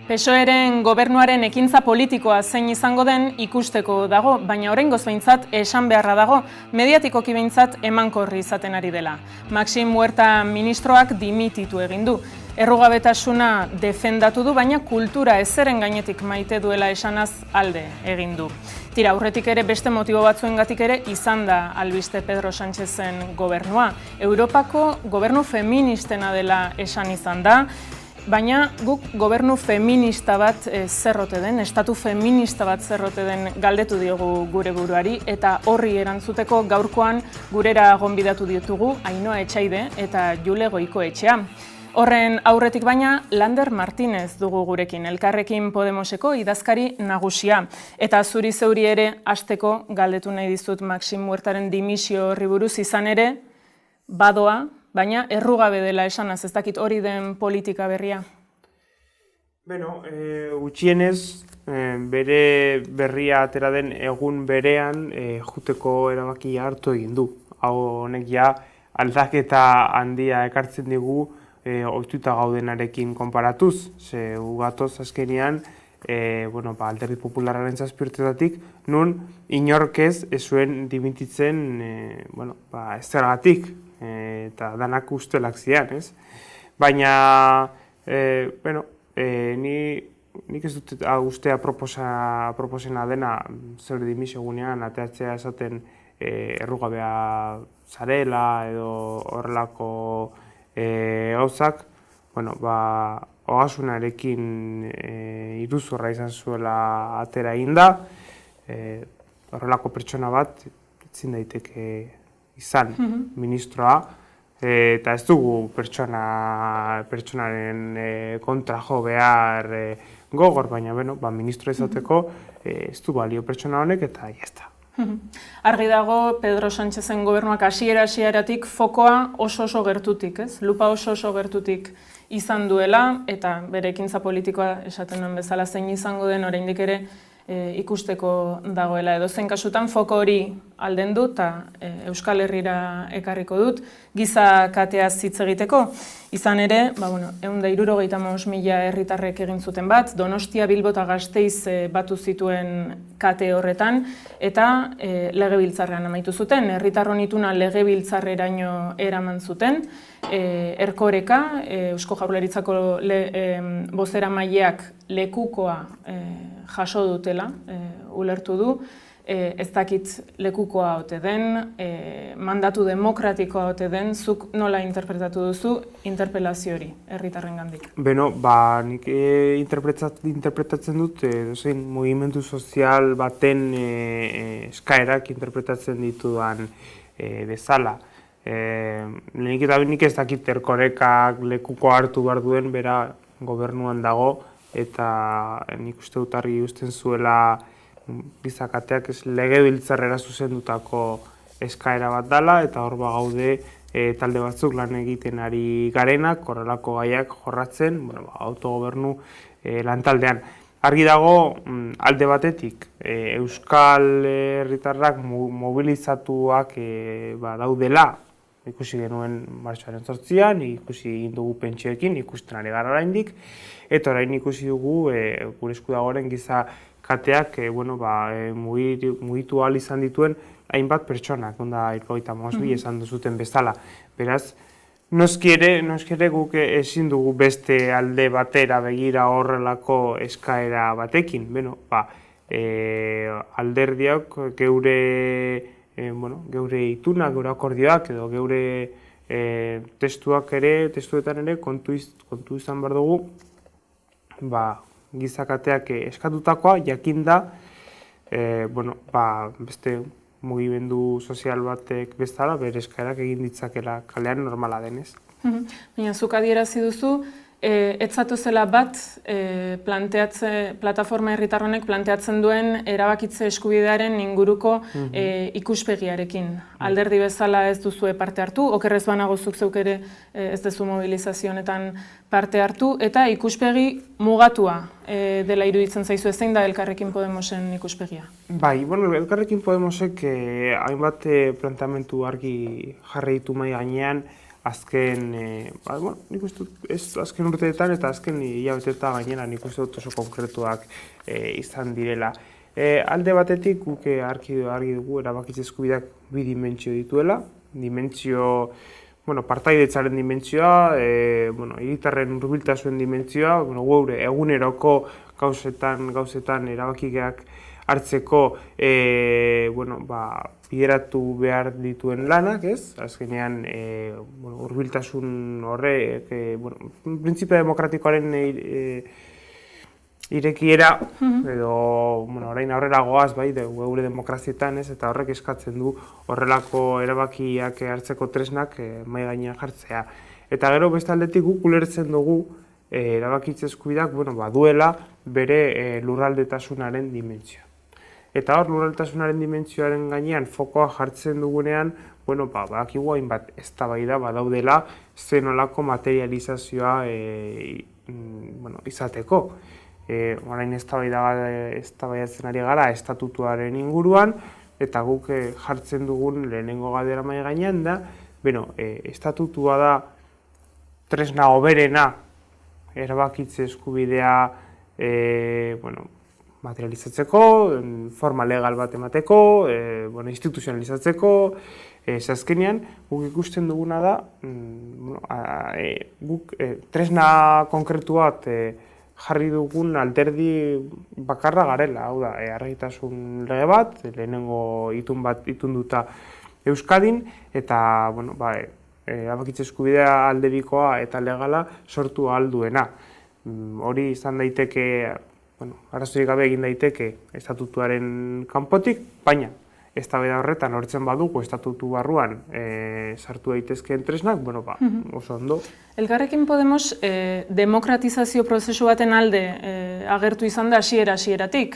PSOEren gobernuaren ekintza politikoa zein izango den ikusteko dago, baina oraingoz behintzat esan beharra dago, mediatikoki behintzat emankorri izaten ari dela. Maxim Huerta ministroak dimititu egin du. Errugabetasuna defendatu du, baina kultura ezeren gainetik maite duela esanaz alde egin du. Tira, aurretik ere beste motibo batzuengatik ere izan da albiste Pedro Sánchezen gobernua. Europako gobernu feministena dela esan izan da, baina guk gobernu feminista bat zerrote den, estatu feminista bat zerrote den galdetu diogu gure buruari, eta horri erantzuteko gaurkoan gurera gonbidatu ditugu Ainhoa Etxaide eta Jule Goikoetxea. Horren aurretik baina Lander Martínez dugu gurekin, Elkarrekin Podemoseko idazkari nagusia. Eta zuri zeuri ere hasteko galdetu nahi dizut Maxim Huertaren dimisio horri buruz izan ere, badoa, baina errugabe dela esanaz, ez dakit hori den politika berria? Beno, gutxienez, bere berria atera den egun berean juteko erabakia hartu egin du. Hau honek ja aldaketa handia ekartzen digu ohituta gaudenarekin konparatuz. Ze gatoz azkenean, Alderdi Popularraren 7 urtetatik, nun inorkez ez zuen dimititzen ezergatik. Eta danak ustelak zian, ez? Baina, nik ez dut ustea proposena dena zer dimisio gunean ateatzea esaten errugabea zarela edo horrelako gauzak, ogasunarekin iruzurra izan zuela atera egin da, horrelako pertsona bat ezin daiteke izan ministroa, eta ez dugu pertsonaren kontra jo behar gogor, baina ministro izateko ez du balio pertsona honek eta jazta. Argi dago, Pedro Sánchezen gobernuak hasieratik fokoa oso gertutik, ez? Lupa oso gertutik izan duela, eta bere ekintza politikoa esaten duen bezala zein izango den oraindik ere ikusteko dagoela. Edozein kasutan foko hori alden dut eta Euskal Herrira ekarriko dut, giza kateaz hitz egiteko. Izan ere, 175.000 herritarrek egin zuten bat, Donostia, Bilbo eta Gasteiz batu zituen kate horretan, eta legebiltzarrean amaitu zuten. Herritarron ituna legebiltzarreraino eraman zuten, Erkoreka, Eusko Jaurlaritzako bozeramaileak lekukoa jaso dutela, ulertu du, ez dakit lekukoa ote den, mandatu demokratikoa ote den, zuk nola interpretatu duzu interpelazio hori herritarrengandik? Nik interpretatzen dut zein mugimendu sozial baten eskaerak interpretatzen ditudan bezala. Lehenik eta nik ez dakit Erkorekak lekuko hartu behar duen bera gobernuan dago, eta nik uste dut argi uzten zuela gizakateak legebiltzarrera zuzendutako eskaera bat dela, eta hor gaude talde batzuk lan egiten ari garenak, horrelako gaiak jorratzen, autogobernu lantaldean. Argi dago, alde batetik, Euskal Herritarrak mobilizatuak daudela, ikusi genuen martxoaren 8an, ikusi egin dugu pentsioekin, ikusten ari gara oraindik, eta orain ikusi dugu gure esku dagoen giza kateak mugitu ahal izan dituen hainbat pertsonak, 75.000 esan duzuten bezala. Beraz, noski ere guk ezin dugu beste alde batera begira horrelako eskaera batekin. Alderdiak geure itunak, geure akordioak edo geure testuetan ere kontu izan behar dugu gizakateak eskatutakoa jakinda beste mugimendu sozial batek bezala bere eskaerak egin ditzakela kalean normala denez. Baina zuk adierazi duzu Ez zatozela bat plataforma herritar honek planteatzen duen erabakitze eskubidearen inguruko ikuspegiarekin. Alderdi bezala ez duzue parte hartu, okerrez banago zuk zeuk ere ez duzu mobilizazio honetan parte hartu, eta ikuspegi mugatua dela iruditzen zaizu, zein da Elkarrekin Podemosen ikuspegia? Bai, bueno, Elkarrekin Podemosek hainbat planteamendu argi jarri ditu mahai gainean, azken, nik uste dut, azken urteetan eta azken hilabeteetan gainera nik uste dut oso konkretuak izan direla. Alde batetik guk argi dugu erabakitze eskubideak bi dimentsio dituela, partaidetzaren dimentsioa, hiritarren hurbiltasun dimentsioa, geure eguneroko gauzetan erabakiak hartzeko bideratu behar dituen lanak, ez? Azkenean, hurbiltasun horrek, printzipio demokratikoaren irekiera, edo orain aurrera goaz, bai, geure demokrazietan, ez? Eta horrek eskatzen du horrelako erabakiak hartzeko tresnak mahai gainean jartzea. Eta gero beste aldetik guk ulertzen dugu erabakitze eskubideak, baduela bere lurraldetasunaren dimentsioa. Eta hor, lurraldetasunaren dimentsioaren gainean fokoa jartzen dugunean, badakigu hainbat eztabaida badaudela zenolako materializazioa izateko. Orain eztabaidatzen ari gara estatutuaren inguruan, eta guk jartzen dugun lehenengo galdera mahai gainean da, estatutua da tresna hoberena erabakitze eskubidea materializatzeko, forma legal bat emateko, instituzionalizatzeko, azkenean guk ikusten duguna da, guk tresna konkretu bat jarri dugun alderdi bakarra garela, hau da, argitasun lege bat, lehenengo itunduta Euskadin, eta erabakitze eskubidea aldebikoa eta legala sortu ahal duena. Hori izan daiteke, arazorik gabe egin daiteke estatutuaren kanpotik, baina eztabaida horretan hortzen badugu estatutu barruan sartu daitezkeen tresnak, oso ondo. Elkarrekin Podemos demokratizazio prozesu baten alde agertu izan da hasieratik.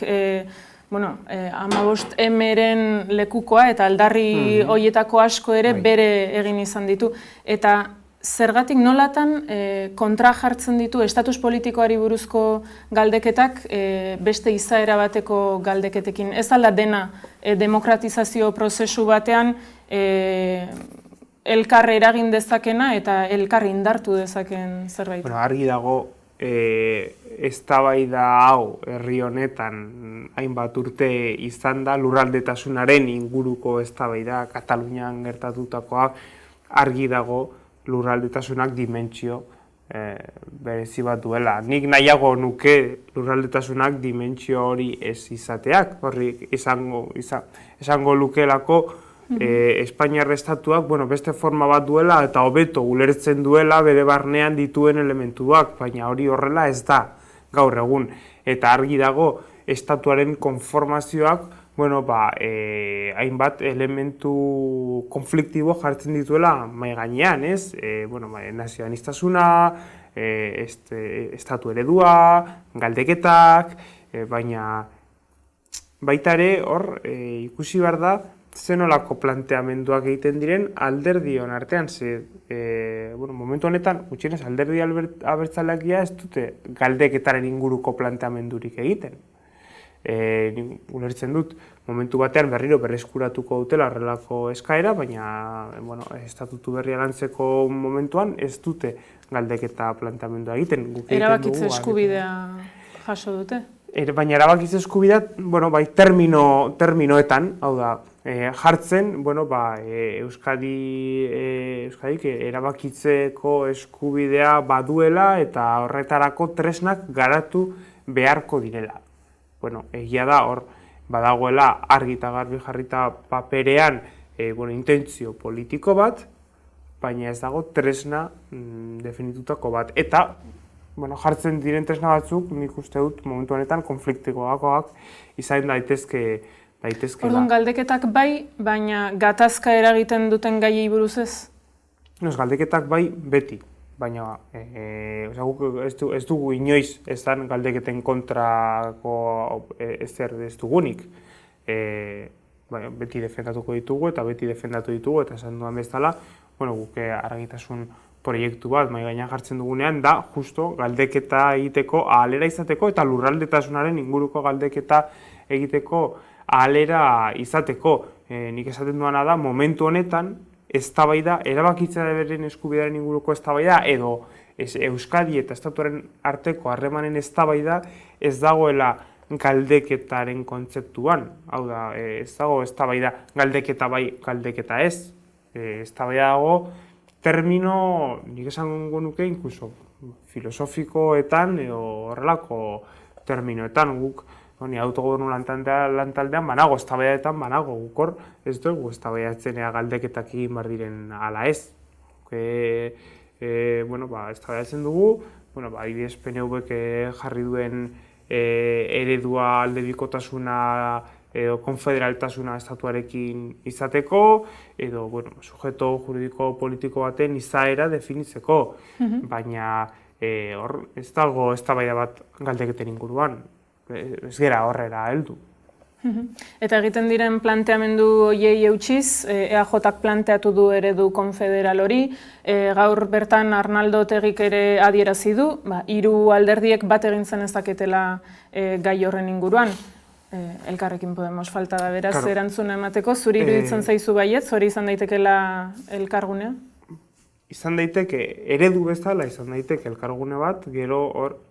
15M-ren lekukoa eta aldarri horietako asko ere bere egin izan ditu. Eta zergatik nolatan kontra jartzen ditu estatus politikoari buruzko galdeketak beste izaera bateko galdeketekin. Ez alda dena demokratizazio prozesu batean elkar eragin dezakena eta elkar indartu dezaken zerbait. Argi dago eztabaida hau herri honetan hainbat urte izan da lurraldetasunaren inguruko eztabaida Katalunian gertatutakoa argi dago lurraldetasunak dimentsio berezi bat duela. Nik nahiago nuke lurraldetasunak dimentsio hori ez izateak, horri esango lukelako Espainiar estatuak beste forma bat duela eta hobeto ulertzen duela bere barnean dituen elementuak, baina hori horrela ez da gaur egun. Eta argi dago estatuaren konformazioak hainbat elementu konfliktibo jartzen dituela mahai gainean, ez? Nazionalistasuna, estatu eredua, galdeketak, baina baita ere hor ikusi behar da zenolako planteamenduak egiten diren alderdion artean, momentu honetan, gutxienez alderdi abertzaleak ez dute galdeketaren inguruko planteamendurik egiten. Ulertzen dut, momentu batean berriro berreskuratuko dutela horrelako eskaera, baina estatutu berria lantzeko momentuan ez dute galdeketa planteamendua egiten. Erabakitze eskubidea jaso dute? Baina erabakitze eskubidea, terminoetan, hau da, jartzen, Euskadik erabakitzeko eskubidea baduela eta horretarako tresnak garatu beharko direla. Egia da, hor, badagoela argi eta garbi jarrita paperean intentzio politiko bat, baina ez dago tresna definitutako bat. Eta, jartzen diren tresna batzuk, nik uste dut, momentu honetan konfliktikoakoak izan daitezkeela. Orduan, galdeketak bai, baina gatazka eragiten duten gaiei buruz ez? Galdeketak bai, beti. baina guk ez dugu inoiz ezan galdeketen kontrako ezer ez dugunik. Beti defendatuko ditugu eta beti defendatu ditugu eta esan duan bezala, guk argitasun proiektu bat mahai gainean jartzen dugunean da justo galdeketa egiteko ahalera izateko eta lurraldetasunaren inguruko galdeketa egiteko ahalera izateko. Nik esaten duana da momentu honetan eztabaida, erabakitzea beren eskubidearen inguruko eztabaida edo Euskadi eta Estatuaren arteko harremanen eztabaida ez dagoela galdeketaren kontzeptuan. Hau da, ez dago eztabaida galdeketa bai, galdeketa ez. Eztabaida dago termino, nik esango nuke, inkluso filosofikoetan edo horrelako terminoetan guk autogobernu lantaldean banago, eztabaidaetan banago, gukor ez dugu eztabaidatzen galdeketak egin behar diren ala ez. Eztabaidatzen dugu, adibidez PNV-k jarri duen eredua aldebikotasuna edo konfederaltasuna estatuarekin izateko, edo sujeto juridiko politiko baten izaera definitzeko, baina ez dago eztabaida bat galdeketen inguruan. Ez gera horrela heldu. Eta egiten diren planteamendu horiei eutsiz, EAJak planteatu du eredu konfederal hori, gaur bertan Arnaldo Otegik ere adierazi du, 3 alderdiek bat egin zen ezaketela gai horren inguruan. Elkarrekin Podemos falta da beraz erantzuna emateko, zuri iruditzen zaizu baietz, hori izan daitekela elkargunea? Izan daiteke eredu bezala, izan daiteke elkargune bat, gero hor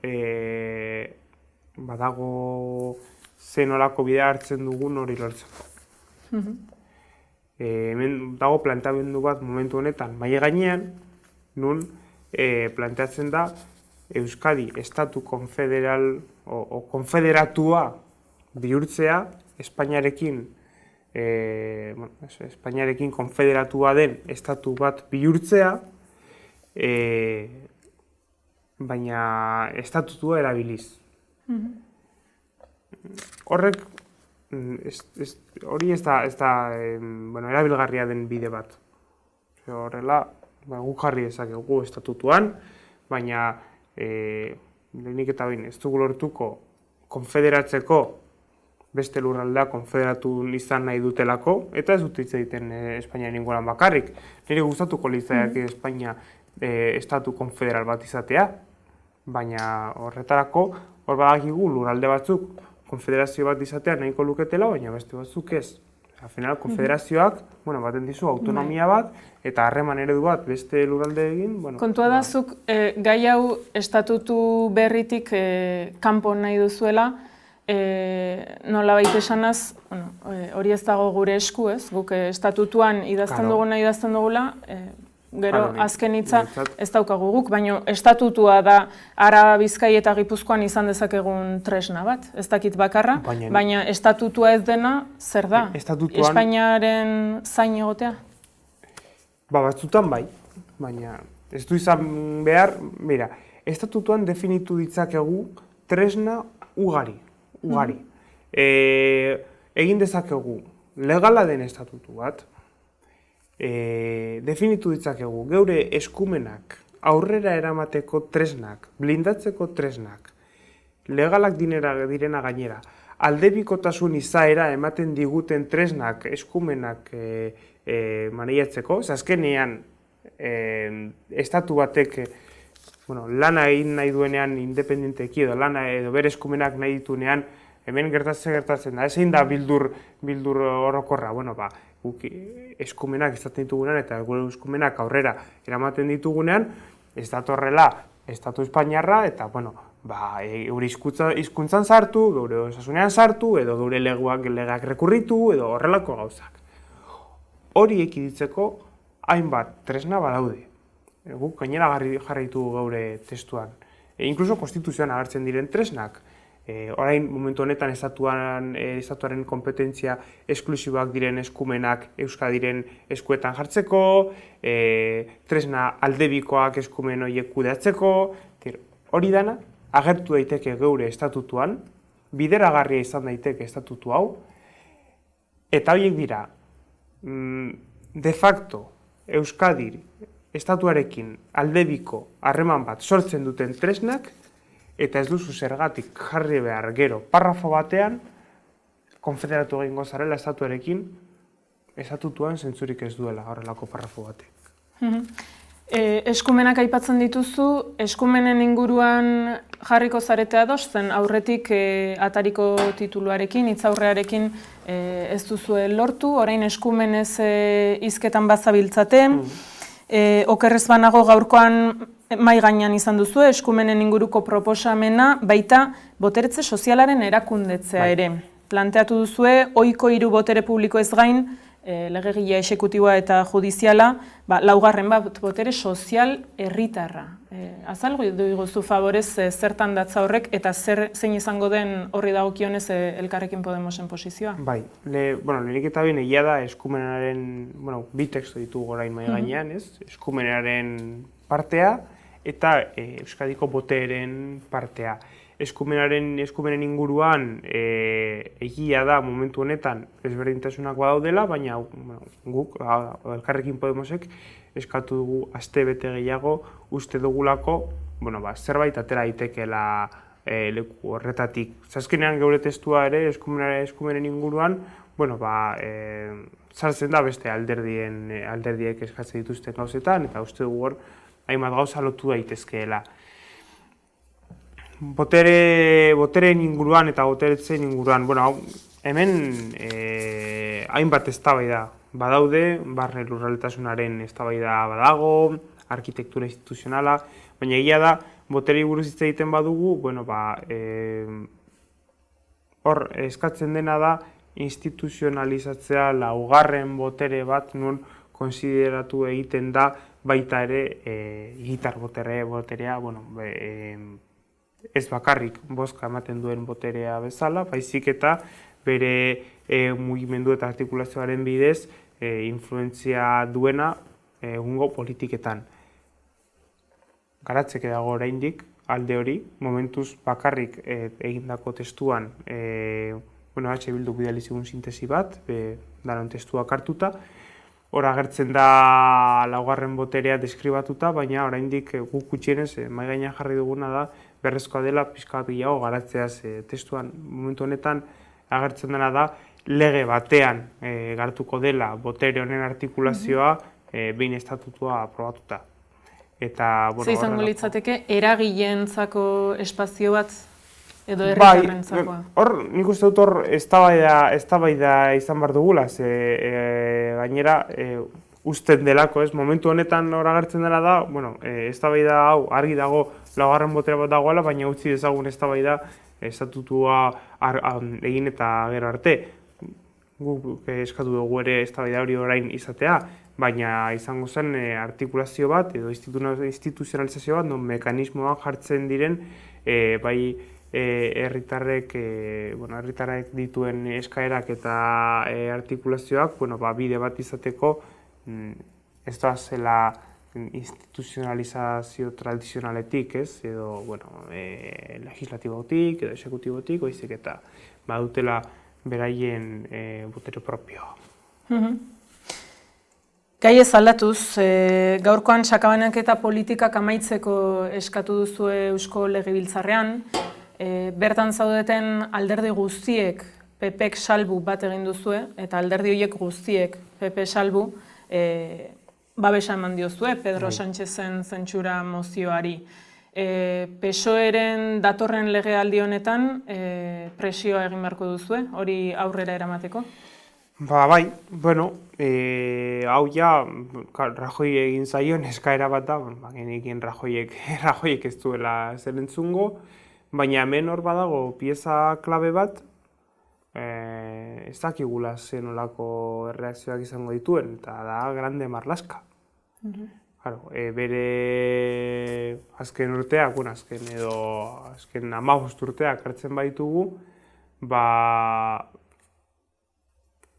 badago zenolako bidea hartzen dugun hori lortzeko. Hemen dago planteamendu bat momentu honetan mahai gainean, nun planteatzen da Euskadi estatu konfederal o konfederatua bihurtzea Espainiarekin konfederatua den estatu bat bihurtzea, baina estatutua erabiliz. Horrek, hori ez da erabilgarria den bide bat. Horrela, guk jarri dezakegu estatutuan, baina lehenik eta behin ez dugu lortuko konfederatzeko beste lurraldea konfederatu izan nahi dutelako, eta ez dut hitz egiten Espainiaren inguruan bakarrik. Nire gustatuko litzaiake Espainia estatu konfederal bat izatea, baina horretarako hor badakigu lurralde batzuk konfederazio bat izatea nahiko luketela, baina beste batzuk ez. Al final, konfederazioak baten dizu autonomia bat eta harreman eredu bat beste lurralde egin. Kontua da zuk gai hau estatutu berritik kanpo nahi duzuela, nolabait esanaz, hori ez dago gure esku, ez? Guk estatutuan idazten dugula, gero azken hitza ez daukagu guk, baina estatutua da Araba, Bizkai eta Gipuzkoan izan dezakegun tresna bat, ez dakit bakarra, baina estatutua ez dena zer da? Espainiaren zain egotea? Batzutan bai, baina ez du izan behar, estatutuan definitu ditzakegu tresna ugari. Egin dezakegu legala den estatutu bat, definitu ditzakegu geure eskumenak aurrera eramateko tresnak, blindatzeko tresnak, legalak direna gainera, aldebikotasun izaera ematen diguten tresnak, eskumenak maneiatzeko, azkenean estatu batek lana egin nahi duenean independenteki edo lana edo bere eskumenak nahi dituenean, hemen gertatzen da, ezin da bildur orokorra, guk eskumenak izaten ditugunean eta gure eskumenak aurrera eramaten ditugunean, ez datorrela Estatu Espainiarra eta, gure hizkuntzan sartu, gure osasunean sartu, edo gure legeak rekurritu, edo horrelako gauzak. Hori ekiditzeko hainbat tresna badaude. Guk gainera jarri ditugu gaure testuan. Inkluso konstituzioan agertzen diren tresnak. Orain momentu honetan estatuaren kompetentzia esklusiboak diren eskumenak Euskadiren eskuetan jartzeko, tresna aldebikoak eskumen horiek kudeatzeko, hori dana agertu daiteke geure estatutuan, bideragarria izan daiteke estatutu hau, eta horiek dira, de facto Euskadi estatuarekin aldebiko harreman bat sortzen duten tresnak, eta ez duzu zergatik jarri behar gero parrafo batean, konfederatu egingo zarela estatuarekin, estatutuan zentzurik ez duela horrelako parrafo batek. Eskumenak aipatzen dituzu, eskumenen inguruan jarriko zarete ados, zen aurretik atariko tituluarekin, hitzaurrearekin ez duzue lortu, orain eskumenez hizketan bazabiltzate, okerrez banago gaurkoan mai gainean izan duzu, eskumenen inguruko proposamena, baita boteretze sozialaren erakundetzea ere. Planteatu duzue, ohiko 3 botere publikoez gain, legegilea exekutiboa eta judiziala, laugarren bat botere sozial herritarra. Azalgo iguzu favorez zertan datza horrek eta zein izango den horri dagokionez Elkarrekin Podemosen posizioa? Bai, lehenik eta behin egia da eskumenaren, bi tekstu ditugu orain mahai gainean, ez? Eskumenaren partea eta Euskadiko boteeren partea. Eskumenen inguruan egia da momentu honetan ezberdintasunak badaudela, baina guk, Elkarrekin Podemosek, eskatu dugu aste bete gehiago uste dugulako zerbait atera daitekeela leku horretatik. Azkenean geure testua ere eskumenen inguruan sartzen da beste alderdiek eskatzen dituzten gauzetan, eta uste dugu hor hainbat gauza lotu daitezkeela. Botereen inguruan eta boteretzen inguruan, hemen hainbat eztabaida badaude, barne lurraldetasunaren eztabaida badago, arkitektura instituzionala, baina egia da, boterei buruz hitz egiten badugu, hor eskatzen dena da instituzionalizatzea laugarren botere bat non konsideratu egiten da baita ere hiritar boterea, ez bakarrik bozka ematen duen boterea bezala, baizik eta bere mugimendu eta artikulazioaren bidez influentzia duena egungo politiketan. Garatzeke dago oraindik alde hori, momentuz bakarrik egindako testuan Bilduk bidali zigun sintesi bat, danon testuak hartuta, hor agertzen da laugarren boterea deskribatuta, baina oraindik guk gutxienez mahai gainean jarri duguna da berrezkoa dela pixka bat gehiago garatzeaz testuan. Momentu honetan agertzen dena da lege batean gartuko dela botere honen artikulazioa behin estatutua aprobatuta. Ze izango litzateke eragileentzako espazio bat edo herritarrentzakoa? Hor, nik uste dut hor eztabaida izan behar dugula, gainera usten delako, momentu honetan hor agertzen dela da, eztabaida hau argi dago laugarren botera bat dagoela, baina utzi dezagun eztabaida estatutua egin eta gero arte. Guk eskatu dugu ere eztabaida hori orain izatea, baina izango zen artikulazio bat edo instituzionalizazio bat, non mekanismoak jartzen diren bai herritarrek dituen eskaerak eta artikulazioak bide bat izateko ez da zela instituzionalizazio tradizionaletik, edo legislatibotik edo exekutibotik, baizik eta badutela beraien botere propioa. Gai ez aldatuz, gaurkoan sakabanak eta politikak amaitzeko eskatu duzue Eusko Legebiltzarrean, bertan zaudeten alderdi guztiek PPek salbu bat egin duzue, eta alderdi horiek guztiek PP salbu babesa eman diozue, Pedro Sánchezen zentsura mozioari. PSOEren datorren legealdi honetan presioa egin beharko duzue, hori aurrera eramateko? Bai, hau ja, Rajoy egin zaion eskaera bat da, genekin Rajoyek ez duela zer entzungo, baina hemen hor badago pieza klabe bat, ez dakigula zenolako erreakzioak izango dituen, eta da Grande Marlaska. Bere azken urteak, azken 15 urteak hartzen baitugu,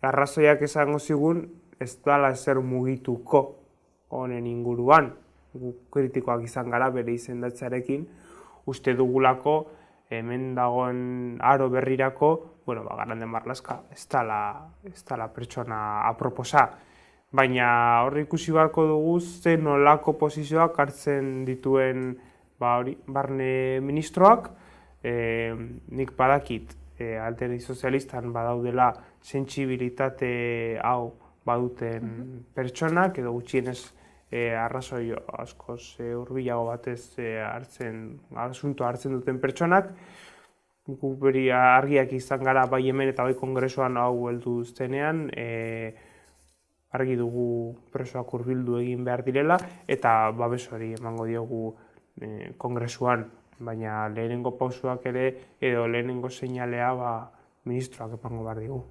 arrazoiak esango zigun ez dala ezer mugituko honen inguruan, kritikoak izan gara bere izendatzearekin, uste dugulako hemen dagoen aro berrirako, Grande Marlaska ez dala pertsona aproposa. baina horri ikusi beharko dugu ze nolako posizioak hartzen dituen barne ministroak. Nik badakit alderdi sozialistan badaudela sentsibilitate hau baduten pertsonak, edo gutxienez arrazoi askoz hurbilago batez asuntoa hartzen duten pertsonak. Guk beri argiak izan gara bai hemen eta bai kongresuan hau heldu zenean, argi dugu presoak hurbildu egin behar direla eta babes hori emango diogu kongresuan, baina lehenengo pausuak ere edo lehenengo seinalea ministroak emango behar digu.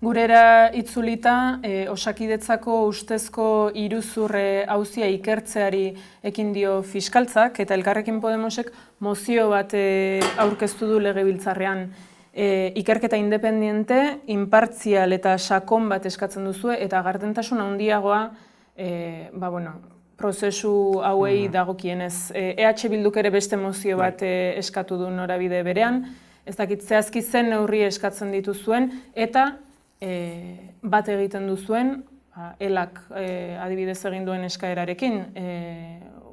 Gurera itzulita, Osakidetzako ustezko iruzurre auzia ikertzeari ekin dio fiskaltzak eta Elkarrekin Podemosek mozio bat aurkeztu du legebiltzarrean. Ikerketa independiente, inpartzial eta sakon bat eskatzen duzue eta gardentasun handiagoa prozesu hauei dagokienez. EH Bilduk ere beste mozio bat eskatu du norabide berean, ez dakit zehazki zen neurri eskatzen dituzuen, eta bat egiten duzuen, elak adibidez egin duen eskaerarekin.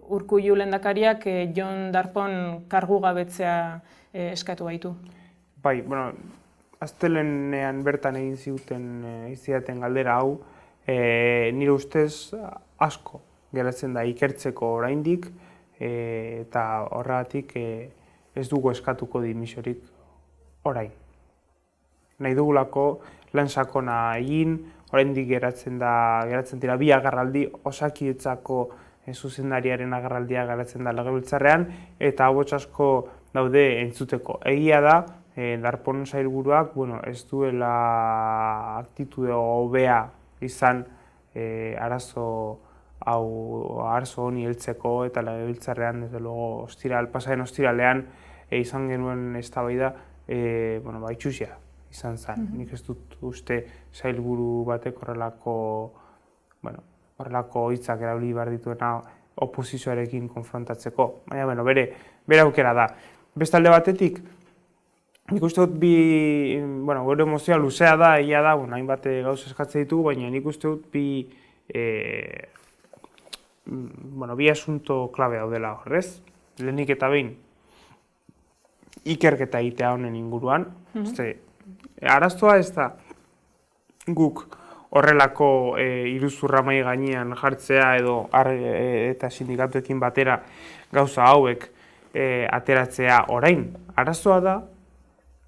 Urkullu lehendakariak Jon Darpón kargugabetzea eskatu baitu. Bai, astelehenean bertan egin zidaten galdera hau, nire ustez asko geratzen da ikertzeko oraindik, eta horregatik ez dugu eskatuko dimisiorik orain. Nahi dugulako lan sakona egin, oraindik geratzen dira bi agerraldi, Osakidetzako zuzendariaren agerraldia geratzen da legebiltzarrean, eta ahots asko daude entzuteko. Egia da, Darpón sailburuak ez duela aktitude hobea izan arazo honi heltzeko, eta legebiltzarrean, desde luego, pasaren ostiralean izan genuen eztabaida itxusia izan zen. Nik ez dut uste sailburu batek horrelako hitzak erabili behar dituena oposizioarekin konfrontatzeko. Baina, bere aukera da. Bestalde batetik, nik uste dut gure mozioa luzea da, egia da, hainbat gauza eskatzen ditugu, baina nik uste dut bi asunto klabe daudela horrez. Lehenik eta behin, ikerketa egitea honen inguruan. Arazoa ez da guk horrelako iruzurra mahai gainean jartzea edo eta sindikatuekin batera gauza hauek ateratzea orain. Arazoa da,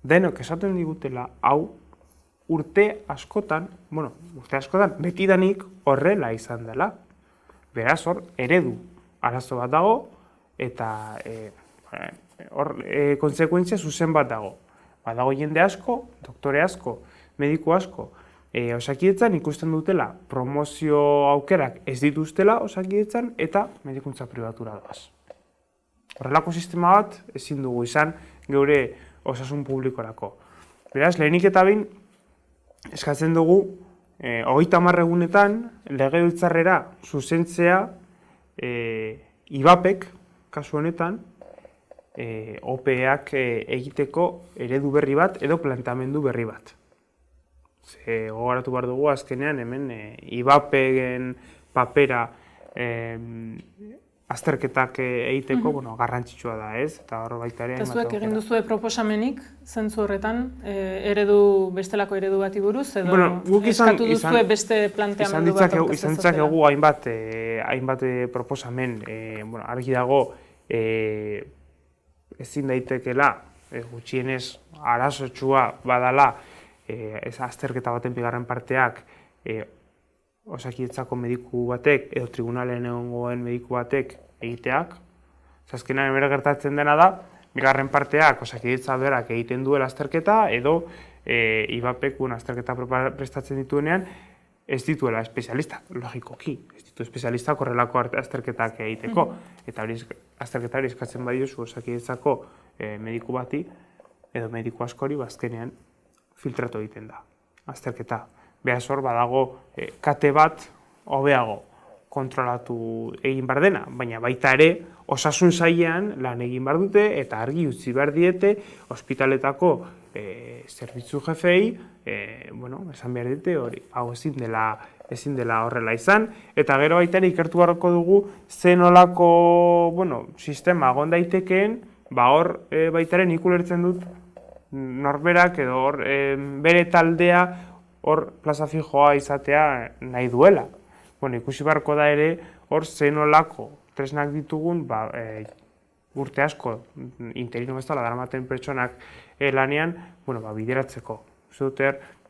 denok esaten digutela hau urte askotan betidanik horrela izan dela. Beraz hor, eredu arazo bat dago eta konsekuentzia zuzen bat dago. Badago jende asko, doktore asko, mediku asko, Osakidetzan ikusten dutela promozio aukerak ez dituztela Osakidetzan eta medikuntza pribatura doaz. Horrelako sistema bat ezin dugu izan geure osasun publikorako. Beraz, lehenik eta behin eskatzen dugu 30 egunetan legebiltzarrera zuzentzea IBAPek, kasu honetan, OPEak egiteko eredu berri bat edo planteamendu berri bat. Gogoratu behar dugu azkenean hemen IBAPen papera azterketak egiteko garrantzitsua da, ez? Eta hor baita ere... Eta zuek egin duzue proposamenik, zentzu horretan, bestelako eredu bati buruz, edo eskatu duzue beste planteamendu bat aurkeztea? Izan ditzakegu hainbat proposamen, argi dago ezin daitekela, gutxienez arazotsua badala, azterketa baten bigarren parteak Osakidetzako mediku batek edo tribunalen egongoen mediku batek egiteak. Azkenean bere gertatzen dena da, bigarren parteak Osakidetza berak egiten duela azterketa edo IBAPek azterketa prestatzen dituenean ez dituela espezialista, logikoki. Ez ditu espezialistak horrelako azterketak egiteko. Eta azterketa hori eskatzen badiozu Osakidetzako mediku bati edo mediku askori azkenean filtratu egiten da azterketa. Beraz hor badago kate bat hobeago kontrolatu egin behar dena, baina baita ere osasun sailean lan egin behar dute eta argi utzi behar diete ospitaletako zerbitzu jefei, esan behar dute hori, hau ezin dela horrela izan, eta gero baita ere ikertu beharko dugu zen olako sistema egon daitekeen, hor baita ere nik ulertzen dut norberak edo hor bere taldea hor plaza fijoa izatea nahi duela. Ikusi beharko da ere hor zen olako tresnak ditugun urte asko interino bezala daramaten pertsonak lanean bideratzeko. Uste dut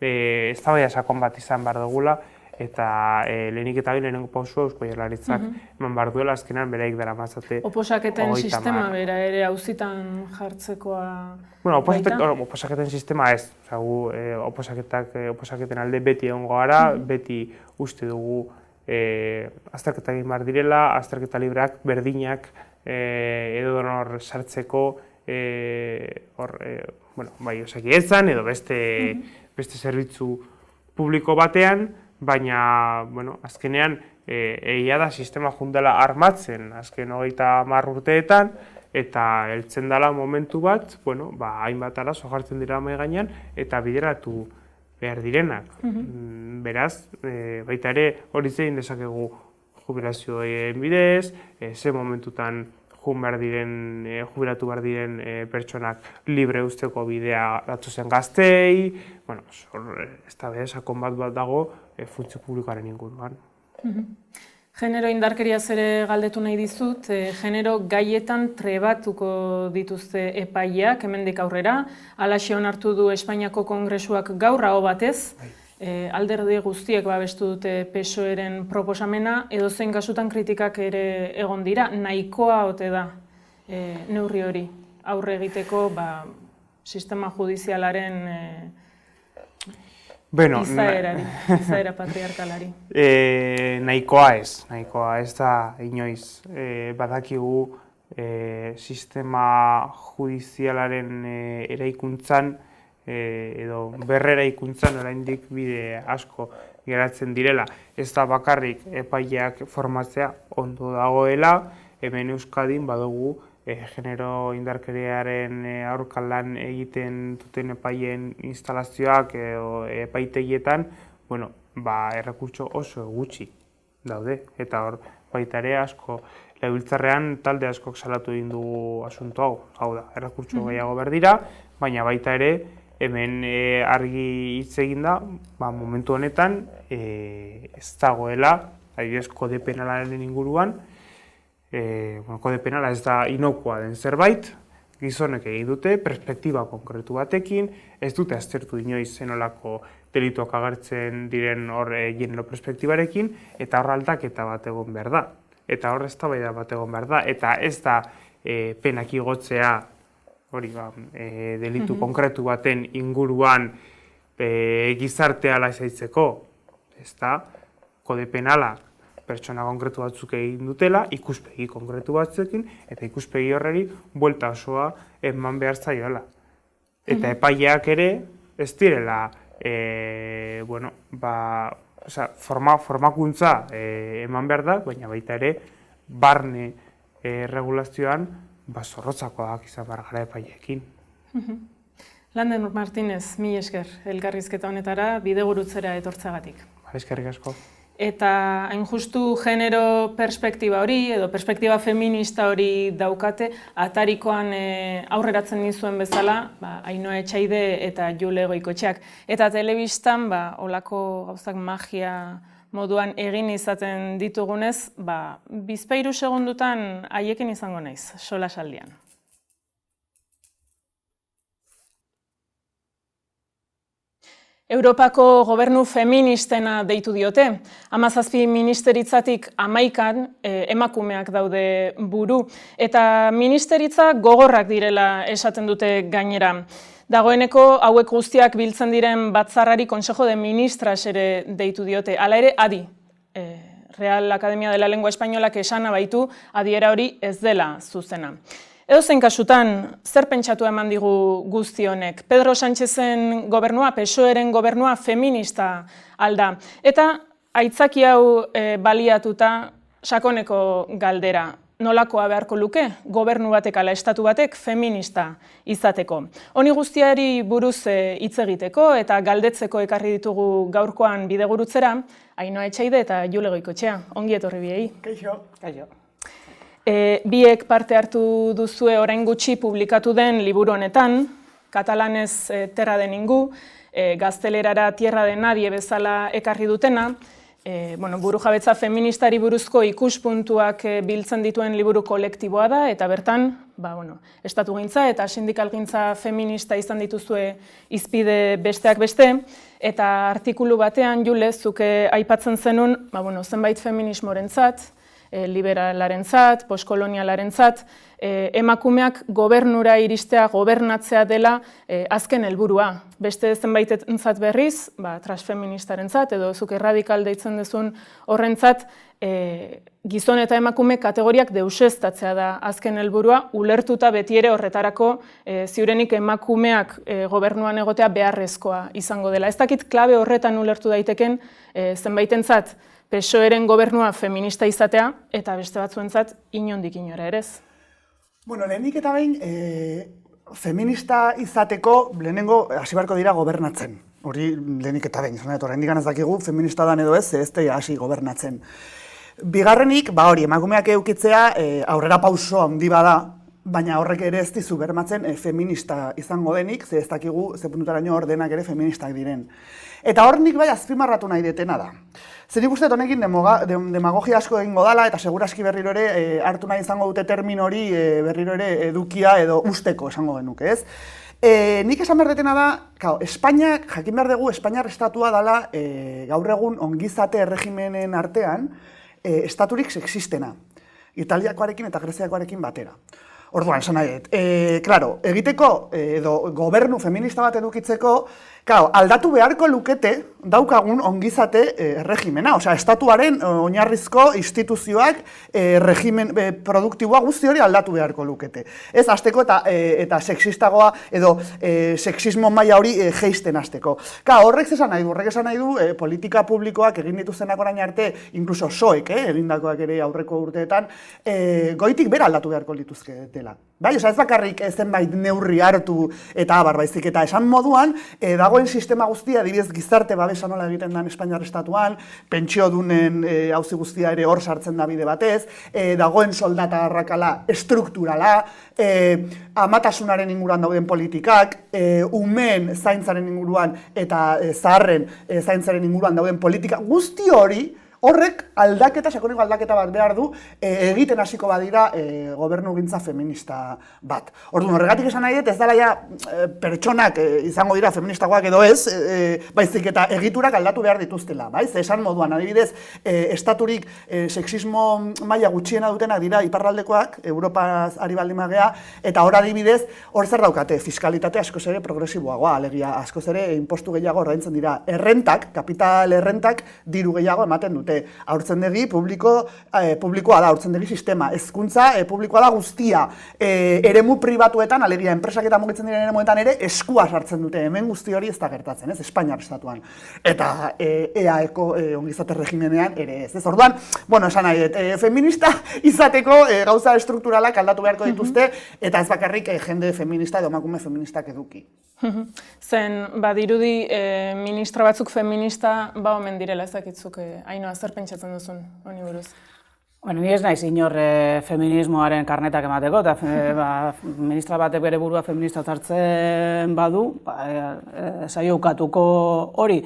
eztabaida sakon bat izan behar dugula, eta lehenik eta lehenengo pausua Eusko Jaurlaritzak eman behar duela azkenean beraik daramatzate. Oposaketen sistema bera ere auzitan jartzekoa baita? Oposaketen sistema ez. Oposaketen alde beti egongo gara, beti uste dugu azterketa egin behar direla, azterketa libreak, berdinak, edo donor sartzeko, bai Osakidetzan edo beste zerbitzu publiko batean, baina azkenean egia da sistema jundela armatzen azken 30 urteetan, eta heltzen dela momentu bat, hainbat arazo jartzen dira mahai gainean eta bideratu behar direnak. Beraz, baita ere hori zein dezakegu jubilazioen bidez, ze momentutan jubilatu behar diren pertsonak libre uzteko bidea datozen gaztei, eztabaida sakon bat dago funtzio publikoaren inguruan. Genero indarkeriaz ere galdetu nahi dizut, genero gaietan trebatuko dituzte epaileak hemendik aurrera, halaxe onartu du Espainiako Kongresuak gaur aho batez, alderdi guztiek babestu dute PSOE-ren proposamena, edozein kasutan kritikak ere egon dira, nahikoa ote da neurri hori aurre egiteko sistema judizialaren izaera patriarkalari. Nahikoa ez da inoiz. Badakigu sistema judizialaren eraikuntzan edo berreraikuntzan oraindik bide asko geratzen direla. Ez da bakarrik epaileak formatzea ondo dagoela, hemen Euskadin badugu genero indarkeriaren aurka lan egiten duten epaileen instalazioak edo epaitegietan, errekurtso oso gutxi daude. Eta hor baita ere asko legebiltzarrean talde askok salatu egin dugu asunto hau. Hau da, errekurtso gehiago behar dira, baina baita ere hemen argi hitz egin da, momentu honetan ez dagoela, adibidez kode penalaren inguruan, kode penala ez da inokua den zerbait, gizonek egin dute, perspektiba konkretu batekin, ez dute aztertu inoiz zenolako delituak agertzen diren hor genero perspektibarekin, eta hor aldaketa bat egon behar da. Eta hor eztabaida bat egon behar da, eta ez da penak igotzea hori delitu konkretu baten inguruan gizartea lasaitzeko, ez da kode penala pertsona konkretu batzuk egin dutela, ikuspegi konkretu batzuekin, eta ikuspegi horreri buelta osoa eman behar zaiola. Eta epaileak ere ez direla formakuntza eman behar da, baina baita ere barne regulazioan zorrotzakoak izan behar gara epaileekin. Lander Martínez, mila esker, elkarrizketa honetara bidegurutzera etortzagatik. Eskerrik asko. Eta hain justu genero perspektiba hori, edo perspektiba feminista hori daukate, atarikoan aurreratzen dizuen bezala, Ainhoa Etxaide eta Jule Goikotxeak. Eta telebistan, holako gauzak magia moduan egin izaten ditugunez, bizpahiru segundutan haiekin izango naiz, solasaldian. Europako gobernu feministena deitu diote. 17 ministeritzatik 11 emakumeak daude buru. Eta ministeritza gogorrak direla esaten dute gainera. Dagoeneko hauek guztiak biltzen diren batzarrari Consejo de Ministras ere deitu diote. Hala ere, adi. Real Academia de la Lengua Espainolak esana baitu, adiera hori ez dela zuzena. Edozein kasutan, zer pentsatu eman digu guzti honek? Pedro Sánchezen gobernua, PSOE-ren gobernua feminista alda. Eta aitzaki hau baliatuta sakoneko galdera. nolakoa beharko luke gobernu batek ala estatu batek feminista izateko. Honi guztiari buruz hitz egiteko eta galdetzeko ekarri ditugu gaurkoan bidegurutzera, Ainhoa Etxaide eta Jule Goikoetxea. Ongi etorri biei. Kaixo. Kaixo. Biek parte hartu duzue orain gutxi publikatu den liburu honetan, katalanez Terra de Ningú, gaztelerara Tierra de Nadie bezala ekarri dutena, burujabetza feministari buruzko ikuspuntuak biltzen dituen liburu kolektiboa da, eta bertan, estatugintza eta sindikalgintza feminista izan dituzue hizpide besteak beste, eta artikulu batean, Jule, zuke aipatzen zenun, zenbait feminismorentzat, liberalarentzat, postkolonialarentzat, emakumeak gobernura iristea, gobernatzea dela azken helburua. Beste zenbaitentzat berriz, transfeministarentzat edo zuk erradikal deitzen duzun horrentzat, gizon eta emakume kategoriak deuseztatzea da azken helburua, ulertuta beti ere horretarako ziurenik emakumeak gobernuan egotea beharrezkoa izango dela. Ez dakit klabe horretan ulertu daiteken zenbaitentzat PSOEren gobernua feminista izatea eta beste batzuentzat inondik inora ere ez. Lehenik eta behin, feminista izateko lehenengo hasi beharko dira gobernatzen. Hori lehenik eta behin, oraindik ez dakigu feminista dan edo ez da hasi gobernatzen. Bigarrenik, emakumeak edukitzea aurrera pauso handi bada, baina horrek ere ez dizu bermatzen feminista izango denik, ez dakigu ze puntutaraino hor denak ere feministak diren. Eta hor nik bai azpimarratu nahi detena da. Zer nik uste honekin demagogia asko egingo dela eta seguraski berriro ere hartu nahi izango dute termin hori berriro ere edukia edo usteko esango genuke, ez? Nik esan behar detena da, Espainiak, jakin behar dugu, Espainiar estatua dela gaur egun ongizate erregimenen artean estaturik sexistena. Italiakoarekin eta Greziakoarekin batera. Orduan, esan nahi dut. Egiteko edo gobernu feminista bat edukitzeko, aldatu beharko lukete daukagun ongizate erregimena. Osea, estatuaren oinarrizko instituzioak regimen produktiboa guzti hori aldatu beharko lukete. Ez hasteko eta sexistagoa edo sexismo maila hori jeisten hasteko. Horrek esan nahi du, politika publikoak egin dituztenak orain arte, inkluso soek egindakoak ere aurreko urteetan, goitik bera aldatu beharko lituzke dela. Bai, ez bakarrik zenbait neurri hartu eta baizik eta esan moduan, dagoen sistema guztia, adibidez gizarte babesa nola egiten den Espainiar estatuan, pentsiodunen auzi guztia ere hor sartzen da bide batez, dagoen soldata arrakala estrukturala, amatasunaren inguruan dauden politikak, umeen zaintzaren inguruan eta zaharren zaintzaren inguruan dauden politika guzti hori, horrek aldaketa, sakoneko aldaketa bat behar du, egiten hasiko badira gobernugintza feminista bat. Orduan, horregatik esan nahi dut, ez dela ja pertsonak izango dira feministagoak edo ez, baizik eta egiturak aldatu behar dituztela, bai? Esan moduan, adibidez, estaturik sexismo maila gutxiena dutenak dira iparraldekoak, Europaz ari baldin magea, eta hor adibidez, hor zer daukate, fiskalitate askoz ere progresiboagoa, alegia askoz ere impostu gehiago ordaintzen dira. Errentak, kapital errentak, diru gehiago ematen dute. Haurtzendegi publikoa da, haurtzendegi sistema, hezkuntza publikoa da guztia, eremu pribatuetan, alegia enpresak eta mugitzen diren eremuetan ere eskua sartzen dute, hemen guzti hori ez da gertatzen, ez, Espainiar estatuan. Eta EAeko ongizate regimenean ere ez. Orduan, esan nahi, feminista izateko gauza estrukturalak aldatu beharko dituzte, eta ez bakarrik jende feminista edo emakume feministak eduki. Zen, badirudi ministra batzuk feminista omen direla ezakitzuk, Ainhoa, zer pentsatzen duzun, honi buruz? Ni ez naiz inor feminismoaren karnetak emateko, eta ministra batek bere burua feminista hartzen badu, zaio ukatuko hori.